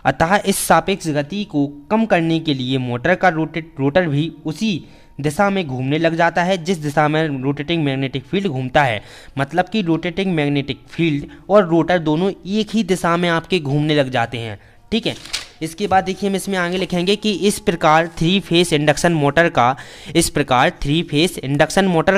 A: अतः इस सापेक्ष गति को कम करने के लिए मोटर का रोटर भी उसी दिशा में घूमने लग जाता है जिस दिशा में रोटेटिंग मैग्नेटिक फील्ड घूमता है। मतलब कि रोटेटिंग मैग्नेटिक फील्ड और रोटर दोनों एक ही दिशा में आपके घूमने लग जाते हैं। ठीक है, इसके बाद देखिए हम इसमें आगे लिखेंगे कि इस प्रकार थ्री फेस इंडक्शन मोटर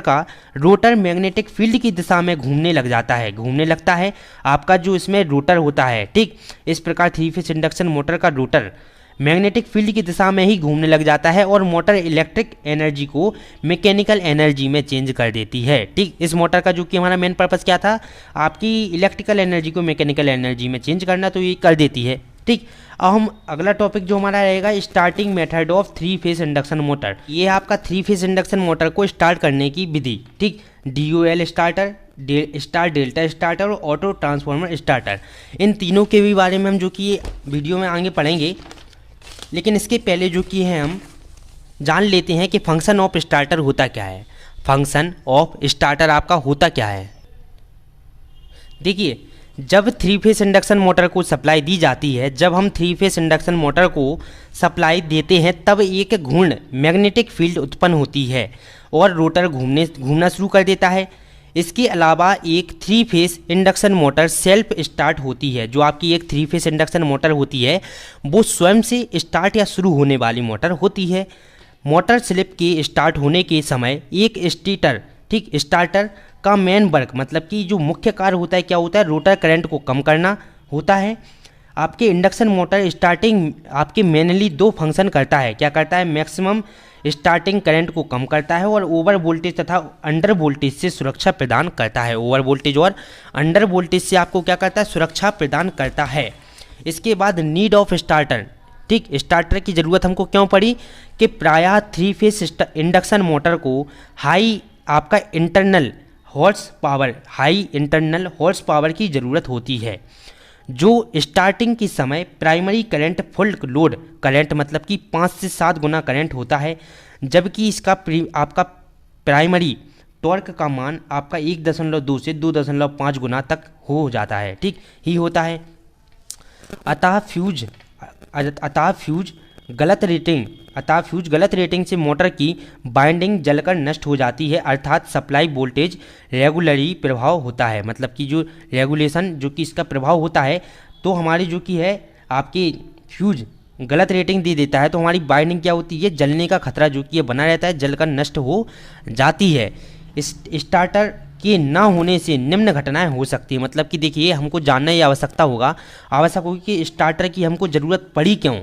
A: का रोटर मैग्नेटिक फील्ड की दिशा में घूमने लगता है आपका जो इसमें रोटर होता है। ठीक, इस प्रकार थ्री फेस इंडक्शन मोटर का रोटर मैग्नेटिक फील्ड की दिशा में ही घूमने लग जाता है और मोटर इलेक्ट्रिक एनर्जी को मैकेनिकल एनर्जी में चेंज कर देती है। ठीक, इस मोटर का जो कि हमारा मेन पर्पस क्या था, आपकी इलेक्ट्रिकल एनर्जी को मैकेनिकल एनर्जी में चेंज करना, तो ये कर देती है। ठीक, अब हम अगला टॉपिक जो हमारा रहेगा starting method of three phase induction motor. ये आपका थ्री फेस इंडक्शन मोटर को स्टार्ट करने की विधि। ठीक, DOL starter star delta starter और ऑटो ट्रांसफॉर्मर स्टार्टर। इन तीनों के भी बारे में हम जो कि वीडियो में आगे पढ़ेंगे, लेकिन इसके पहले जो कि है हम जान लेते हैं कि फंक्शन ऑफ स्टार्टर होता क्या है। फंक्शन ऑफ स्टार्टर आपका होता क्या है। देखिए, जब 3 फेस इंडक्शन मोटर को सप्लाई दी जाती है, जब हम 3 फेस इंडक्शन मोटर को सप्लाई देते हैं, तब एक घूर्ण मैग्नेटिक फील्ड उत्पन्न होती है और रोटर घूमना शुरू कर देता है। इसके अलावा एक 3 phase induction motor self start होती है। जो आपकी एक 3 फेस इंडक्शन मोटर होती है वो स्वयं से स्टार्ट या शुरू होने वाली मोटर होती है। मोटर स्लिप के स्टार्ट होने के समय एक स्टार्टर का मेन वर्क, मतलब कि जो मुख्य कार्य होता है क्या होता है, रोटर करंट को कम करना होता है। आपके इंडक्शन मोटर स्टार्टिंग आपके मेनली 2 फंक्शन करता है। क्या करता है, मैक्सिमम स्टार्टिंग करंट को कम करता है और ओवर वोल्टेज तथा अंडर वोल्टेज से सुरक्षा प्रदान करता है। ओवर वोल्टेज और अंडर वोल्टेज से आपको क्या करता है, सुरक्षा प्रदान करता है। इसके बाद नीड ऑफ स्टार्टर, ठीक, स्टार्टर की ज़रूरत हमको क्यों पड़ी कि प्रायः 3 फेस इंडक्शन मोटर को हाई इंटरनल हॉर्स पावर की ज़रूरत होती है, जो स्टार्टिंग के समय primary current full load current मतलब कि 5 से 7 गुना करंट होता है, जबकि इसका आपका प्राइमरी टॉर्क का मान आपका 1.2 से 2.5 गुना तक हो जाता है, ठीक ही होता है। अतः फ्यूज गलत रेटिंग से मोटर की बाइंडिंग जलकर नष्ट हो जाती है, अर्थात सप्लाई वोल्टेज रेगुलरी प्रभाव होता है। मतलब कि जो रेगुलेशन जो कि इसका प्रभाव होता है, तो हमारी जो कि है आपकी फ्यूज गलत रेटिंग दे देता है, तो हमारी बाइंडिंग क्या होती है, जलने का खतरा जो कि ये बना रहता है, जलकर नष्ट हो जाती है। इस स्टार्टर के ना होने से निम्न घटनाएं हो सकती है। मतलब कि देखिए, हमको जानना ही आवश्यक होगी कि स्टार्टर की हमको ज़रूरत पड़ी क्यों,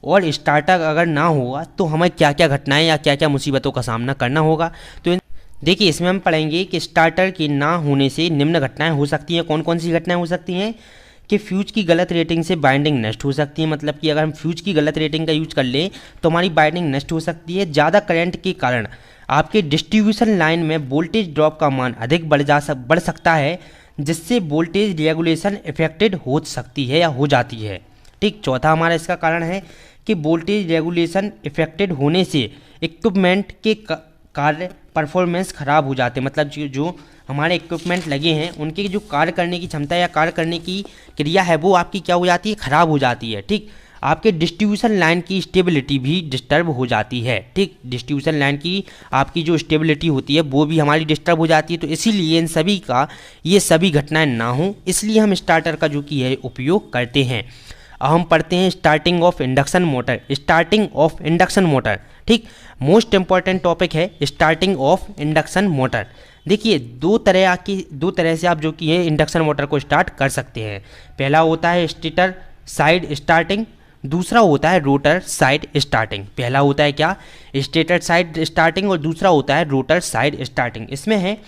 A: और स्टार्टर अगर ना होगा तो हमें क्या क्या घटनाएं या क्या क्या मुसीबतों का सामना करना होगा। तो देखिए, इसमें हम पढ़ेंगे कि स्टार्टर के ना होने से निम्न घटनाएं हो सकती हैं। कौन कौन सी घटनाएं हो सकती हैं कि फ्यूज की गलत रेटिंग से बाइंडिंग नष्ट हो सकती है। मतलब कि अगर हम फ्यूज की गलत रेटिंग का यूज कर लें तो हमारी बाइंडिंग नष्ट हो सकती है। ज़्यादा करंट के कारण आपके डिस्ट्रीब्यूशन लाइन में वोल्टेज ड्रॉप का मान अधिक बढ़ सकता है, जिससे वोल्टेज रेगुलेशन इफेक्टेड हो सकती है या हो जाती है, ठीक। चौथा हमारा इसका कारण है कि वोल्टेज रेगुलेशन इफेक्टेड होने से इक्विपमेंट के कार्य परफॉर्मेंस खराब हो जाते हैं। मतलब जो हमारे इक्विपमेंट लगे हैं उनके जो कार्य करने की क्षमता या कार्य करने की क्रिया है वो आपकी क्या हो जाती है, खराब हो जाती है, ठीक। आपके डिस्ट्रीब्यूशन लाइन की स्टेबिलिटी भी डिस्टर्ब हो जाती है, ठीक। डिस्ट्रीब्यूशन लाइन की आपकी जो स्टेबिलिटी होती है वो भी हमारी डिस्टर्ब हो जाती है। तो इसीलिए इन सभी का ये सभी घटनाएं ना हो, इसलिए हम स्टार्टर का जो कि है उपयोग करते हैं। अब हम पढ़ते हैं स्टार्टिंग ऑफ इंडक्शन मोटर, ठीक। मोस्ट इंपॉर्टेंट टॉपिक है स्टार्टिंग ऑफ इंडक्शन मोटर। देखिए, दो तरह से आप जो कि है इंडक्शन मोटर को स्टार्ट कर सकते हैं। पहला होता है स्टेटर साइड स्टार्टिंग, दूसरा होता है रोटर साइड स्टार्टिंग। पहला होता है क्या, स्टेटर साइड स्टार्टिंग, और दूसरा होता है रोटर साइड स्टार्टिंग। इसमें है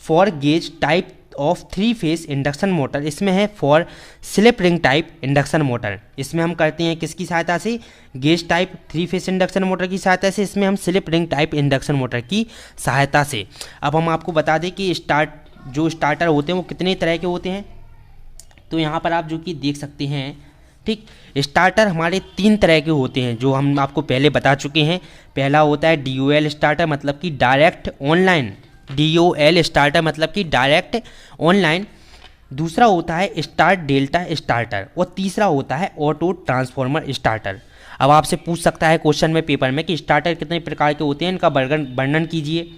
A: for gauge type of 3 phase induction motor, इसमें है for slip ring type induction motor. इसमें हम करते हैं किसकी सहायता से, gauge type 3 phase induction motor की सहायता से। इसमें हम slip ring type induction motor की सहायता से। अब हम आपको बता दें कि जो स्टार्टर होते हैं वो कितने तरह के होते हैं। तो यहाँ पर आप जो कि देख सकते हैं, ठीक। स्टार्टर हमारे 3 तरह के होते हैं जो हम आपको पहले बता चुके हैं। पहला होता है DOL स्टार्टर, मतलब कि डायरेक्ट ऑनलाइन, DOL स्टार्टर मतलब कि डायरेक्ट ऑनलाइन। दूसरा होता है स्टार डेल्टा स्टार्टर, और तीसरा होता है ऑटो ट्रांसफॉर्मर स्टार्टर। अब आपसे पूछ सकता है क्वेश्चन में पेपर में कि स्टार्टर कितने प्रकार के होते हैं, इनका वर्णन कीजिए।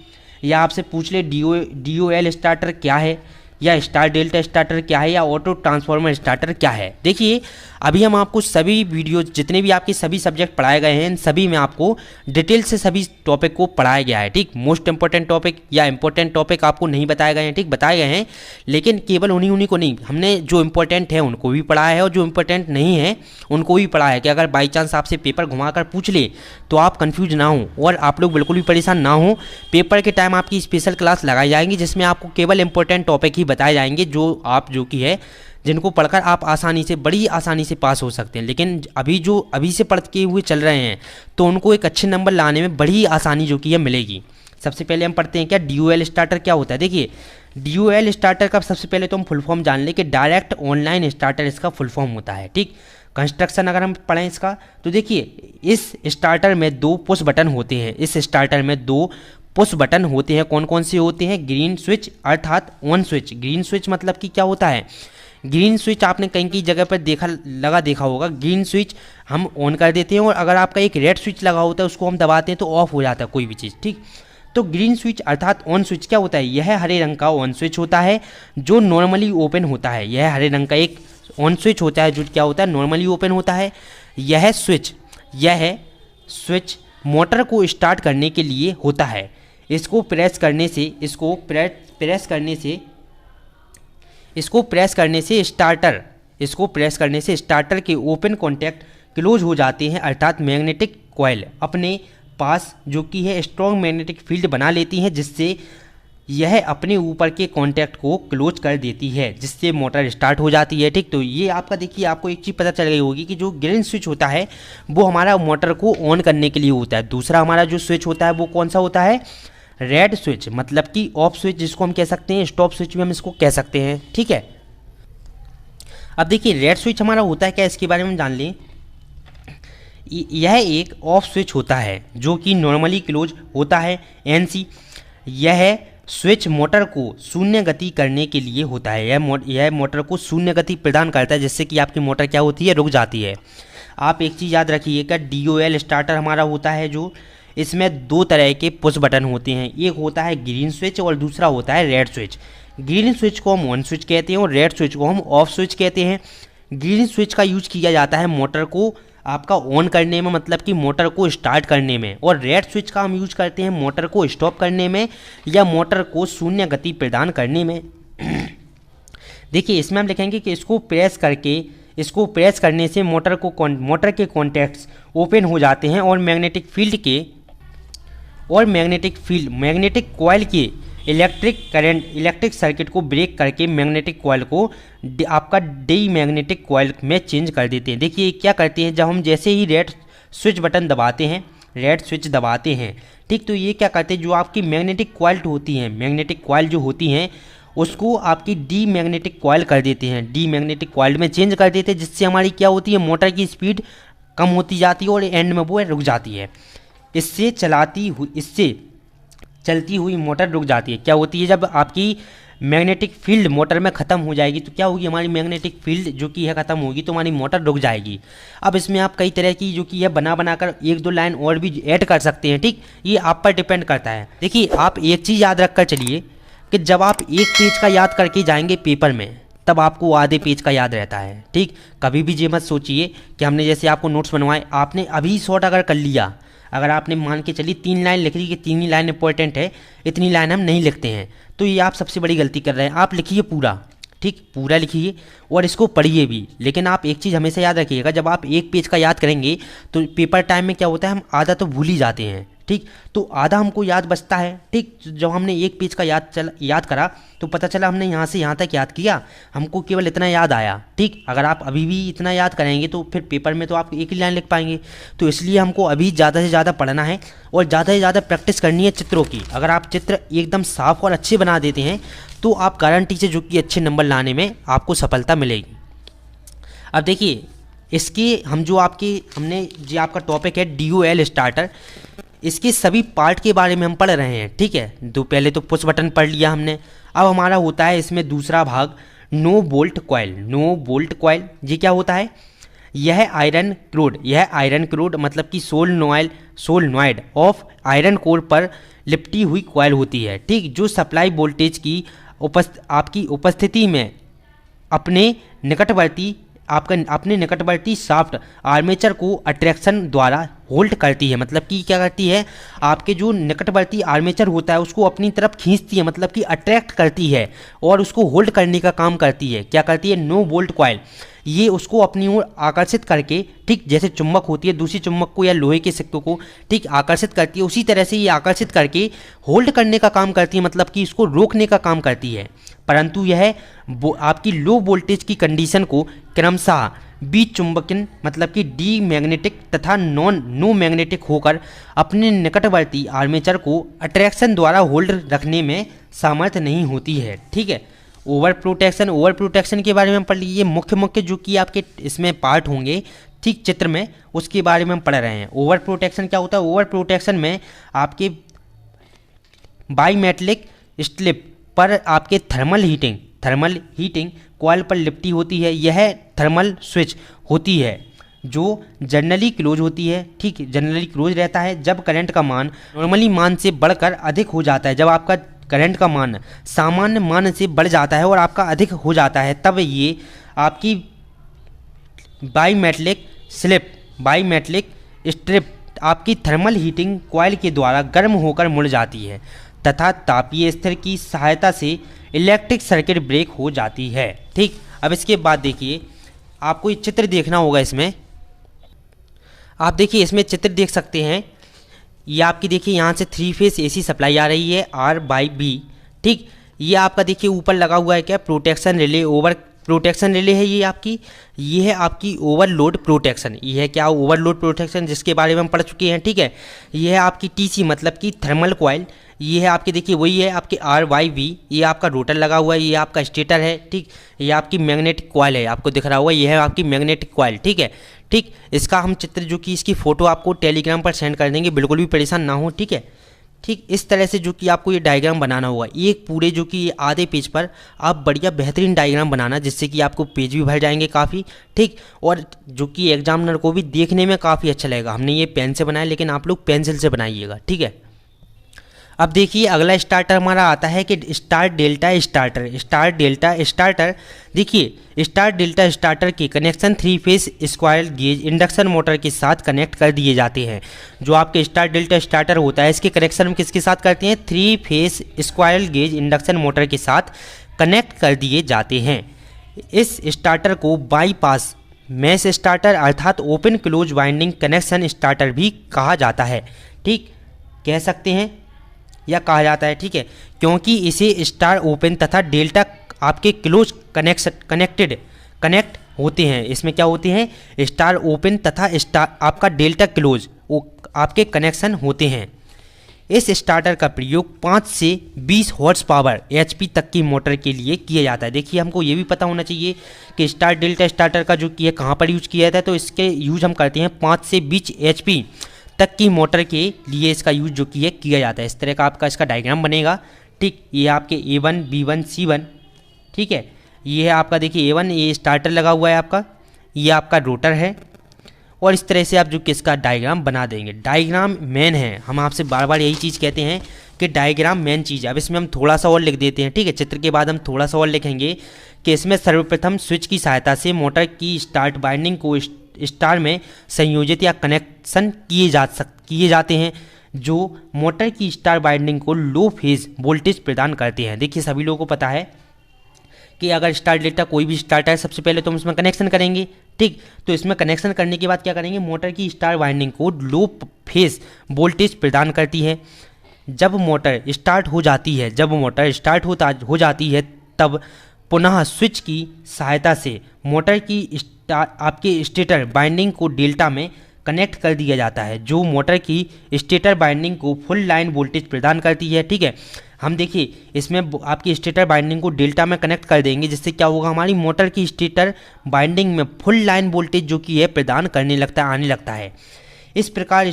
A: या आपसे पूछ ले DOL स्टार्टर क्या है, या स्टार डेल्टा स्टार्टर क्या है, या ऑटो ट्रांसफॉर्मर स्टार्टर क्या है। देखिए, अभी हम आपको सभी वीडियो जितने भी आपके सभी सब्जेक्ट पढ़ाए गए हैं, इन सभी में आपको डिटेल से सभी टॉपिक को पढ़ाया गया है, ठीक। मोस्ट इंपॉर्टेंट टॉपिक या इंपॉर्टेंट टॉपिक आपको नहीं बताए गए हैं, ठीक, बताए गए हैं, लेकिन केवल उन्हीं को नहीं, हमने जो इंपॉर्टेंट है उनको भी पढ़ाया है और जो इंपॉर्टेंट नहीं है उनको भी पढ़ाया है, कि अगर बाई चांस आपसे पेपर घुमाकर पूछ ले तो आप कन्फ्यूज ना हो और आप लोग बिल्कुल भी परेशान ना हो। पेपर के टाइम आपकी स्पेशल क्लास लगाई जाएंगी जिसमें आपको केवल इंपॉर्टेंट टॉपिक ही बताए जाएंगे, जो आप जो कि है जिनको पढ़कर आप बड़ी आसानी से पास हो सकते हैं। लेकिन अभी से पढ़ के हुए चल रहे हैं तो उनको एक अच्छे नंबर लाने में बड़ी आसानी जो कि है मिलेगी। सबसे पहले हम पढ़ते हैं क्या DOL स्टार्टर क्या होता है। देखिए DOL स्टार्टर का सबसे पहले तो हम फुल फॉर्म जान लें कि डायरेक्ट ऑनलाइन स्टार्टर इसका फुल फॉर्म होता है। ठीक, कंस्ट्रक्शन अगर हम पढ़ें इसका तो देखिए इस स्टार्टर में 2 पुश बटन होते हैं। इस स्टार्टर में 2 पुश बटन होते हैं। कौन कौन से होते हैं? ग्रीन स्विच अर्थात ऑन स्विच। ग्रीन स्विच मतलब कि क्या होता है? ग्रीन स्विच आपने कहीं की जगह पर देखा होगा। ग्रीन स्विच हम ऑन कर देते हैं और अगर आपका एक रेड स्विच लगा होता है उसको हम दबाते हैं तो ऑफ हो जाता है कोई भी चीज़। ठीक, तो ग्रीन स्विच अर्थात ऑन स्विच क्या होता है? यह हरे रंग का ऑन स्विच होता है जो नॉर्मली ओपन होता है। यह हरे रंग का एक ऑन स्विच होता है जो क्या होता है? नॉर्मली ओपन होता है। यह स्विच मोटर को स्टार्ट करने के लिए होता है। इसको प्रेस करने से स्टार्टर के ओपन कॉन्टैक्ट क्लोज हो जाते हैं अर्थात मैग्नेटिक कॉइल अपने पास जो कि है स्ट्रॉन्ग मैग्नेटिक फील्ड बना लेती है जिससे यह अपने ऊपर के कॉन्टैक्ट को क्लोज कर देती है जिससे मोटर स्टार्ट हो जाती है। ठीक, तो ये आपका देखिए आपको एक चीज़ पता चल गई होगी कि जो ग्रीन स्विच होता है वो हमारा मोटर को ऑन करने के लिए होता है। दूसरा हमारा जो स्विच होता है वो कौन सा होता है? रेड स्विच मतलब कि ऑफ स्विच जिसको हम कह सकते हैं, स्टॉप स्विच भी हम इसको कह सकते हैं। ठीक है, अब देखिए रेड स्विच हमारा होता है क्या, इसके बारे में जान लें। यह एक ऑफ स्विच होता है जो कि नॉर्मली क्लोज होता है NC। यह स्विच मोटर को शून्य गति करने के लिए होता है। यह मोटर को शून्य गति प्रदान करता है जिससे कि आपकी मोटर क्या होती है? रुक जाती है। आप एक चीज़ याद रखिएगा, DOL स्टार्टर हमारा होता है जो इसमें 2 तरह के पुश बटन होते हैं। एक होता है ग्रीन स्विच और दूसरा होता है रेड स्विच। ग्रीन स्विच को हम ऑन स्विच कहते हैं और रेड स्विच को हम ऑफ स्विच कहते हैं। ग्रीन स्विच का यूज किया जाता है मोटर को आपका ऑन करने में मतलब कि मोटर को स्टार्ट करने में, और रेड स्विच का हम यूज करते हैं मोटर को स्टॉप करने में या मोटर को शून्य गति प्रदान करने में। देखिए इसमें हम लिखेंगे कि इसको प्रेस करने से मोटर के कॉन्टैक्ट्स ओपन हो जाते हैं और मैग्नेटिक कॉइल के इलेक्ट्रिक सर्किट को ब्रेक करके मैग्नेटिक कॉइल को आपका डीमैग्नेटिक कॉइल में चेंज कर देते हैं। देखिए क्या करते हैं, जब हम जैसे ही रेड स्विच दबाते हैं, ठीक, तो ये क्या करते हैं, जो आपकी मैग्नेटिक कॉइल जो होती हैं उसको आपकी डीमैग्नेटिक कॉइल कर देते हैं, डीमैग्नेटिक कॉइल में चेंज कर देते हैं जिससे हमारी क्या होती है, मोटर की स्पीड कम होती जाती है और एंड में वो रुक जाती है। इससे चलती हुई मोटर रुक जाती है। क्या होती है, जब आपकी मैग्नेटिक फील्ड मोटर में ख़त्म हो जाएगी तो क्या होगी, हमारी मैग्नेटिक फील्ड जो कि है ख़त्म होगी तो हमारी मोटर रुक जाएगी। अब इसमें आप कई तरह की जो कि है बनाकर 1-2 लाइन और भी ऐड कर सकते हैं। ठीक, ये आप पर डिपेंड करता है। देखिए आप एक चीज़ याद रख कर चलिए कि जब आप एक पेज का याद करके जाएंगे पेपर में तब आपको आधे पेज का याद रहता है। ठीक, कभी भी ये मत सोचिए कि हमने जैसे आपको नोट्स बनवाए, आपने अभी शॉर्ट अगर कर लिया, अगर आपने मान के चलिए 3 लाइन लिख ली कि 3 ही लाइन इंपॉर्टेंट है, इतनी लाइन हम नहीं लिखते हैं, तो ये आप सबसे बड़ी गलती कर रहे हैं। आप लिखिए पूरा, ठीक, पूरा लिखिए और इसको पढ़िए भी। लेकिन आप एक चीज़ हमेशा याद रखिएगा, जब आप एक पेज का याद करेंगे तो पेपर टाइम में क्या होता है, हम आधा तो भूल ही जाते हैं। ठीक, तो आधा हमको याद बचता है। ठीक, जब हमने एक पेज का याद करा तो पता चला हमने यहाँ से यहाँ तक याद किया, हमको केवल इतना याद आया। ठीक, अगर आप अभी भी इतना याद करेंगे तो फिर पेपर में तो आप एक ही लाइन लिख पाएंगे। तो इसलिए हमको अभी ज़्यादा से ज़्यादा पढ़ना है और ज़्यादा से ज़्यादा प्रैक्टिस करनी है चित्रों की। अगर आप चित्र एकदम साफ और अच्छे बना देते हैं तो आप गारंटी से जो कि अच्छे नंबर लाने में आपको सफलता मिलेगी। अब देखिए इसके हमने जो आपका टॉपिक है DOL स्टार्टर, इसके सभी पार्ट के बारे में हम पढ़ रहे हैं। ठीक है, तो पहले तो पुश बटन पढ़ लिया हमने। अब हमारा होता है इसमें दूसरा भाग नो बोल्ट कॉइल। ये क्या होता है, यह आयरन क्रोड मतलब कि सोलनॉइड ऑफ आयरन कोर पर लिपटी हुई कॉइल होती है। ठीक, जो सप्लाई वोल्टेज की आपकी उपस्थिति में अपने निकटवर्ती शाफ्ट आर्मेचर को अट्रैक्शन द्वारा होल्ड करती है। मतलब कि क्या करती है, आपके जो निकटवर्ती आर्मेचर होता है उसको अपनी तरफ खींचती है, मतलब कि अट्रैक्ट करती है और उसको होल्ड करने का काम करती है। क्या करती है, नो बोल्ट कॉइल, ये उसको अपनी ओर आकर्षित करके, ठीक, जैसे चुंबक होती है दूसरी चुंबक को या लोहे के सिक्कों को, ठीक, आकर्षित करती है, उसी तरह से ये आकर्षित करके होल्ड करने का काम करती है, मतलब कि इसको रोकने का काम करती है। परंतु यह आपकी लो वोल्टेज की कंडीशन को क्रमशः विचुंबकन मतलब कि डी मैग्नेटिक तथा नो मैग्नेटिक होकर अपने निकटवर्ती आर्मेचर को अट्रैक्शन द्वारा होल्ड रखने में सामर्थ्य नहीं होती है। ठीक है, ओवर प्रोटेक्शन के बारे में पढ़ लीजिए। मुख्य जो कि आपके इसमें पार्ट होंगे ठीक चित्र में, उसके बारे में हम पढ़ रहे हैं। ओवर प्रोटेक्शन क्या होता है? ओवर प्रोटेक्शन में आपके बाईमेटलिक स्लिप पर आपके थर्मल हीटिंग कॉइल पर लिपटी होती है। यह थर्मल स्विच होती है जो जनरली क्लोज होती है। ठीक है, जनरली क्लोज रहता है जब करंट का मान नॉर्मली मान से बढ़कर अधिक हो जाता है। जब आपका करंट का मान सामान्य मान से बढ़ जाता है और आपका अधिक हो जाता है, तब ये आपकी बाईमेटलिक स्ट्रिप आपकी थर्मल हीटिंग कॉइल के द्वारा गर्म होकर मुड़ जाती है तथा तापीय स्थिर की सहायता से इलेक्ट्रिक सर्किट ब्रेक हो जाती है। ठीक, अब इसके बाद देखिए, आपको ये चित्र देखना होगा। इसमें आप देखिए, इसमें चित्र देख सकते हैं। ये आपकी देखिए यहाँ से 3 फेस AC सप्लाई आ रही है R/B। ठीक, ये आपका देखिए ऊपर लगा हुआ है क्या, protection relay, over protection relay है। ये है आपकी ओवरलोड प्रोटेक्शन। ये है क्या, ओवरलोड प्रोटेक्शन, जिसके बारे में हम पढ़ चुके हैं। ठीक है, ये है आपकी TC मतलब कि थर्मल कॉइल। ये है आपके देखिए वही है आपके R/V। ये आपका रोटर लगा हुआ है, ये आपका स्टेटर है। ठीक, ये आपकी मैग्नेटिक कॉइल है, आपको दिख रहा होगा, ये है आपकी मैग्नेटिक कॉइल। ठीक है, ठीक, इसका हम चित्र जो कि इसकी फ़ोटो आपको टेलीग्राम पर सेंड कर देंगे, बिल्कुल भी परेशान ना हो। ठीक है, ठीक, इस तरह से जो कि आपको ये डायग्राम बनाना होगा। एक पूरे जो कि आधे पेज पर आप बढ़िया बेहतरीन डायग्राम बनाना, जिससे कि आपको पेज भी भर जाएंगे काफ़ी। ठीक, और जो कि एग्जामिनर को भी देखने में काफ़ी अच्छा लगेगा। हमने ये पेन से बनाया, लेकिन आप लोग पेंसिल से बनाइएगा। ठीक है, अब देखिए अगला स्टार्टर हमारा आता है कि स्टार डेल्टा स्टार्टर। देखिए स्टार डेल्टा स्टार्टर के connection 3 face square gauge induction motor के साथ कनेक्ट कर दिए जाते हैं। जो आपके स्टार डेल्टा स्टार्टर होता है, इसके कनेक्शन हम किसके साथ करते हैं? 3 face square gauge induction motor के साथ कनेक्ट कर दिए जाते हैं। इस स्टार्टर को बाईपास मैश स्टार्टर अर्थात open close winding connection starter भी कहा जाता है। ठीक, कह सकते हैं या कहा जाता है। ठीक है, क्योंकि इसे स्टार ओपन तथा डेल्टा आपके क्लोज कनेक्ट होते हैं। इसमें क्या होते हैं? स्टार ओपन तथा स्टार आपका डेल्टा क्लोज आपके कनेक्शन होते हैं। इस स्टार्टर का प्रयोग 5 से 20 हॉर्स पावर HP तक की मोटर के लिए किया जाता है। देखिए, हमको ये भी पता होना चाहिए कि स्टार डेल्टा स्टार्टर का जो कि है कहाँ पर यूज किया जाता है। तो इसके यूज हम करते हैं 5 से 20 HP तक की मोटर के लिए इसका यूज जो कि है किया जाता है। इस तरह का आपका इसका डायग्राम बनेगा। ठीक, ये आपके A1 B1 C1। ठीक है, ये है आपका देखिए A1, ये स्टार्टर लगा हुआ है आपका, ये आपका रोटर है। और इस तरह से आप जो कि इसका डायग्राम बना देंगे। डायग्राम मेन है, हम आपसे बार बार यही चीज़ कहते हैं कि डायग्राम मेन चीज़ है। अब इसमें हम थोड़ा सा और लिख देते हैं। ठीक है, चित्र के बाद हम थोड़ा सा और लिखेंगे कि इसमें सर्वप्रथम स्विच की सहायता से मोटर की स्टार्ट बाइंडिंग को स्टार में संयोजित या कनेक्शन किए जाते हैं, जो मोटर की स्टार बाइंडिंग को लो फेज वोल्टेज प्रदान करते हैं। देखिए, सभी लोगों को पता है कि अगर स्टार डेल्टा कोई भी स्टार्टर है, सबसे पहले तो हम इसमें कनेक्शन करेंगे। ठीक, तो इसमें कनेक्शन करने के बाद क्या करेंगे? मोटर की स्टार वाइंडिंग को लो फेज वोल्टेज प्रदान करती है। जब मोटर स्टार्ट हो जाती है तब पुनः स्विच की सहायता से मोटर की आपके स्टेटर बाइंडिंग को डेल्टा में कनेक्ट कर दिया जाता है, जो मोटर की स्टेटर बाइंडिंग को फुल लाइन वोल्टेज प्रदान करती है। ठीक है, हम देखिए इसमें आपकी स्टेटर बाइंडिंग को डेल्टा में कनेक्ट कर देंगे, जिससे क्या होगा? हमारी मोटर की स्टेटर बाइंडिंग में फुल लाइन वोल्टेज जो कि है प्रदान आने लगता है। इस प्रकार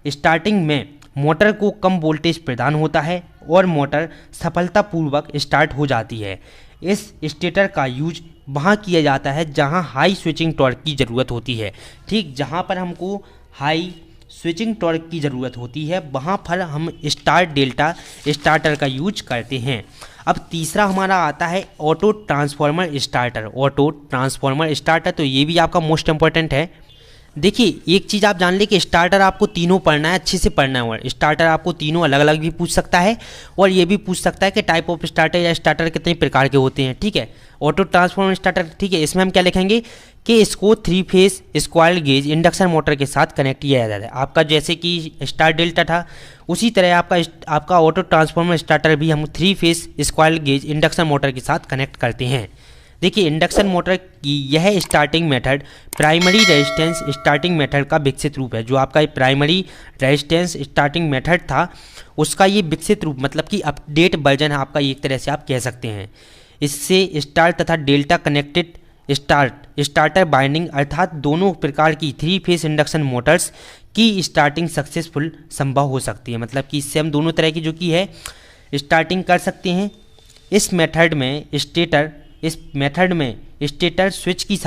A: स्टार्टिंग में मोटर को कम वोल्टेज प्रदान होता है और मोटर सफलतापूर्वक स्टार्ट हो जाती है। इस स्टेटर का यूज वहाँ किया जाता है जहाँ हाई स्विचिंग टॉर्क की ज़रूरत होती है। ठीक, जहाँ पर हमको हाई स्विचिंग टॉर्क की ज़रूरत होती है, वहाँ पर हम स्टार डेल्टा स्टार्टर का यूज करते हैं। अब तीसरा हमारा आता है ऑटो ट्रांसफॉर्मर स्टार्टर। तो ये भी आपका मोस्ट इंपॉर्टेंट है। देखिए, एक चीज़ आप जान ले कि स्टार्टर आपको तीनों पढ़ना है, अच्छे से पढ़ना है। और स्टार्टर आपको तीनों अलग अलग भी पूछ सकता है और ये भी पूछ सकता है कि टाइप ऑफ स्टार्टर या स्टार्टर कितने प्रकार के होते हैं। ठीक है, ऑटो ट्रांसफॉर्मर स्टार्टर। ठीक है, इसमें हम क्या लिखेंगे कि इसको 3 face square gauge induction motor के साथ कनेक्ट किया जाता है। आपका जैसे कि स्टार डेल्टा था, उसी तरह आपका ऑटो ट्रांसफॉर्मर स्टार्टर भी हम 3 face square gauge induction motor के साथ कनेक्ट करते हैं। देखिए इंडक्शन मोटर की यह starting method primary resistance starting method का विकसित रूप है। जो आपका प्राइमरी रेजिस्टेंस स्टार्टिंग मेथड था उसका ये विकसित रूप मतलब कि अपडेट वर्जन है आपका, एक तरह से आप कह सकते हैं। इससे स्टार तथा डेल्टा कनेक्टेड स्टार्टर बाइंडिंग अर्थात दोनों प्रकार की 3 फेज इंडक्शन मोटर्स की स्टार्टिंग सक्सेसफुल संभव हो सकती है। मतलब कि इससे हम दोनों तरह की जो की है स्टार्टिंग कर सकते हैं। इस मेथड में स्टेटर स्विच की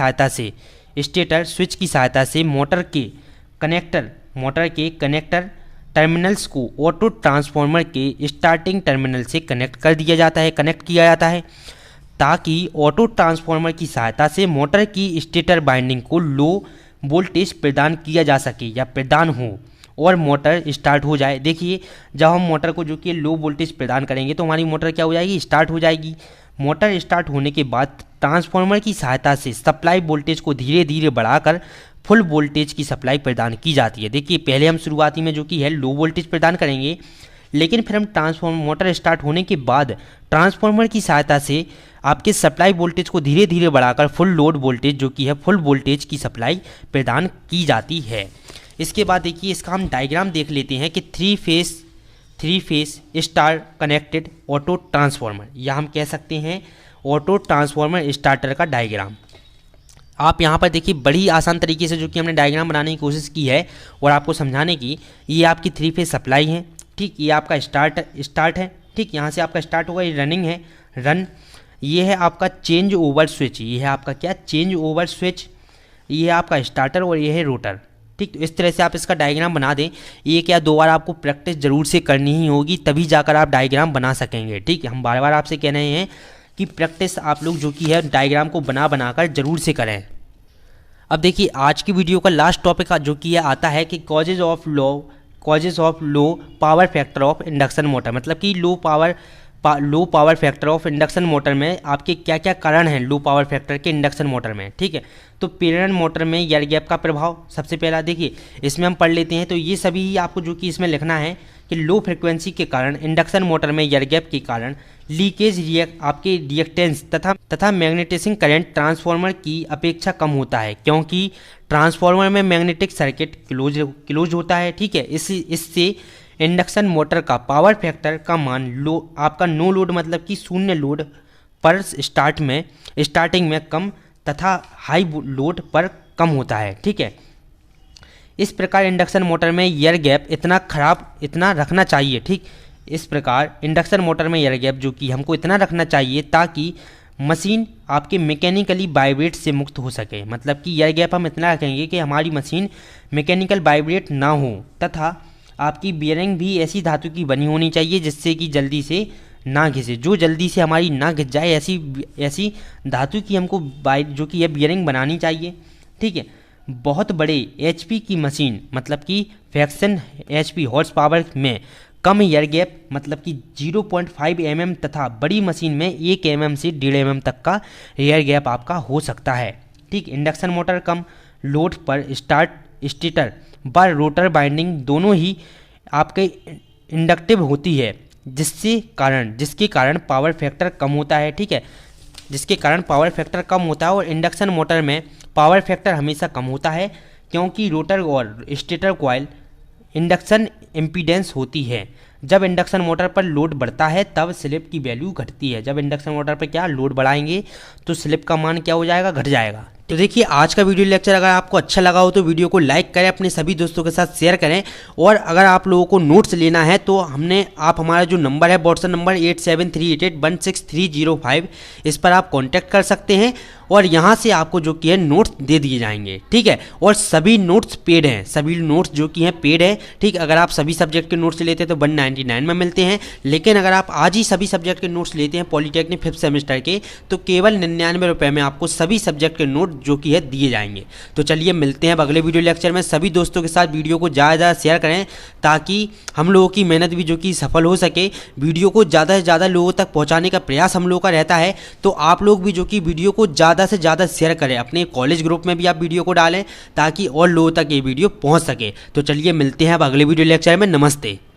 A: सहायता से मोटर के कनेक्टर टर्मिनल्स को ऑटो ट्रांसफार्मर के स्टार्टिंग टर्मिनल से कनेक्ट किया जाता है ताकि ऑटो ट्रांसफार्मर की सहायता से मोटर की स्टेटर बाइंडिंग को लो वोल्टेज प्रदान किया जा सके या प्रदान हो और मोटर स्टार्ट हो जाए। देखिए जब हम मोटर को जो कि लो वोल्टेज प्रदान करेंगे तो हमारी मोटर क्या हो जाएगी, स्टार्ट हो जाएगी। मोटर स्टार्ट होने के बाद ट्रांसफार्मर की सहायता से सप्लाई वोल्टेज को धीरे धीरे बढ़ाकर फुल वोल्टेज की सप्लाई प्रदान की जाती है। देखिए पहले हम शुरुआती में जो कि है लो वोल्टेज प्रदान करेंगे, लेकिन फिर हम मोटर स्टार्ट होने के बाद ट्रांसफार्मर की सहायता से आपके सप्लाई वोल्टेज को धीरे धीरे बढ़ाकर फुल लोड वोल्टेज जो कि है फुल वोल्टेज की सप्लाई प्रदान की जाती है। इसके बाद देखिए इसका हम डायग्राम देख लेते हैं कि three phase star connected auto transformer, या हम कह सकते हैं ऑटो ट्रांसफार्मर स्टार्टर का डायग्राम। आप यहाँ पर देखिए बड़ी आसान तरीके से जो कि हमने डायग्राम बनाने की कोशिश की है और आपको समझाने की। ये आपकी 3 फेज सप्लाई है, ठीक, ये आपका स्टार्ट है, ठीक, यहाँ से आपका स्टार्ट होगा, ये रनिंग है, ये है आपका चेंज ओवर स्विच, ये है आपका क्या चेंज ओवर स्विच, ये है आपका स्टार्टर और ये है रोटर, ठीक। तो इस तरह से आप इसका डायग्राम बना दें। एक या 2 बार आपको प्रैक्टिस जरूर से करनी ही होगी, तभी जाकर आप डायग्राम बना सकेंगे, ठीक। हम बार बार आपसे कह रहे हैं कि प्रैक्टिस आप लोग जो कि है डायग्राम को बनाकर जरूर से करें। अब देखिए आज की वीडियो का लास्ट टॉपिक जो कि आता है कि causes of low power factor of induction motor. मतलब कि low power factor of induction motor में आपके क्या क्या कारण हैं लो पावर फैक्टर के इंडक्शन मोटर में, ठीक है। तो पेरेंट मोटर में एयर गैप का प्रभाव सबसे पहला देखिए इसमें हम पढ़ लेते हैं। तो ये सभी आपको जो कि इसमें लिखना है कि लो फ्रिक्वेंसी के कारण इंडक्शन मोटर में एयर गैप के कारण लीकेज आपके रिएक्टेंस तथा मैग्नेटाइजिंग करंट ट्रांसफार्मर की अपेक्षा कम होता है, क्योंकि ट्रांसफार्मर में मैग्नेटिक सर्किट क्लोज होता है, ठीक है। इससे इंडक्शन मोटर का पावर फैक्टर का मान आपका नो लोड मतलब कि शून्य लोड पर स्टार्टिंग में कम तथा हाई लोड पर कम होता है, ठीक है। इस प्रकार इंडक्शन मोटर में एयर गैप इतना रखना चाहिए, ठीक। इस प्रकार इंडक्शन मोटर में एयर गैप जो कि हमको इतना रखना चाहिए ताकि मशीन आपके मैकेनिकली वाइब्रेट से मुक्त हो सके। मतलब कि एयर गैप हम इतना रखेंगे कि हमारी मशीन मैकेनिकल वाइब्रेट ना हो तथा आपकी बियरिंग भी ऐसी धातु की बनी होनी चाहिए जिससे कि जल्दी से ना घिसे, जो जल्दी से हमारी ना घिस जाए ऐसी धातु की हमको जो कि यह बियरिंग बनानी चाहिए, ठीक है। बहुत बड़े HP की मशीन मतलब कि फ्रैक्शन HP हॉर्स पावर में कम एयर गैप मतलब कि 0.5 mm तथा बड़ी मशीन में 1 mm से 1.5 mm तक का एयर गैप आपका हो सकता है, ठीक। इंडक्शन मोटर कम लोड पर स्टेटर व रोटर बाइंडिंग दोनों ही आपके इंडक्टिव होती है, जिसके कारण पावर फैक्टर कम होता है, ठीक है। जिसके कारण पावर फैक्टर कम होता है और इंडक्शन मोटर में पावर फैक्टर हमेशा कम होता है, क्योंकि रोटर और स्टेटर कॉइल इंडक्शन इम्पीडेंस होती है। जब इंडक्शन मोटर पर लोड बढ़ता है तब स्लिप की वैल्यू घटती है। जब इंडक्शन मोटर पर क्या लोड बढ़ाएंगे तो स्लिप का मान क्या हो जाएगा, घट जाएगा। तो देखिए आज का वीडियो लेक्चर अगर आपको अच्छा लगा हो तो वीडियो को लाइक करें, अपने सभी दोस्तों के साथ शेयर करें। और अगर आप लोगों को नोट्स लेना है तो आप हमारा जो नंबर है व्हाट्सएप नंबर 8738816305 इस पर आप कांटेक्ट कर सकते हैं और यहाँ से आपको जो कि है नोट्स दे दिए जाएंगे, ठीक है। और सभी नोट्स पेड हैं, सभी नोट्स जो कि हैं पेड है, ठीक। अगर आप सभी सब्जेक्ट के नोट्स लेते हैं तो 199 में मिलते हैं, लेकिन अगर आप आज ही सभी सब्जेक्ट के नोट्स लेते हैं पॉलीटेक्निक 5th सेमेस्टर के तो केवल 99 रुपये में आपको सभी सब्जेक्ट के नोट जो कि है दिए जाएंगे। तो चलिए मिलते हैं अब अगले वीडियो लेक्चर में। सभी दोस्तों के साथ वीडियो को ज़्यादा शेयर करें ताकि हम लोगों की मेहनत भी जो कि सफल हो सके। वीडियो को ज़्यादा से ज़्यादा लोगों तक पहुंचाने का प्रयास हम लोगों का रहता है, तो आप लोग भी जो कि वीडियो को ज़्यादा से ज़्यादा शेयर करें। अपने कॉलेज ग्रुप में भी आप वीडियो को डालें ताकि और लोगों तक ये वीडियो पहुँच सके। तो चलिए मिलते हैं अब अगले वीडियो लेक्चर में। नमस्ते।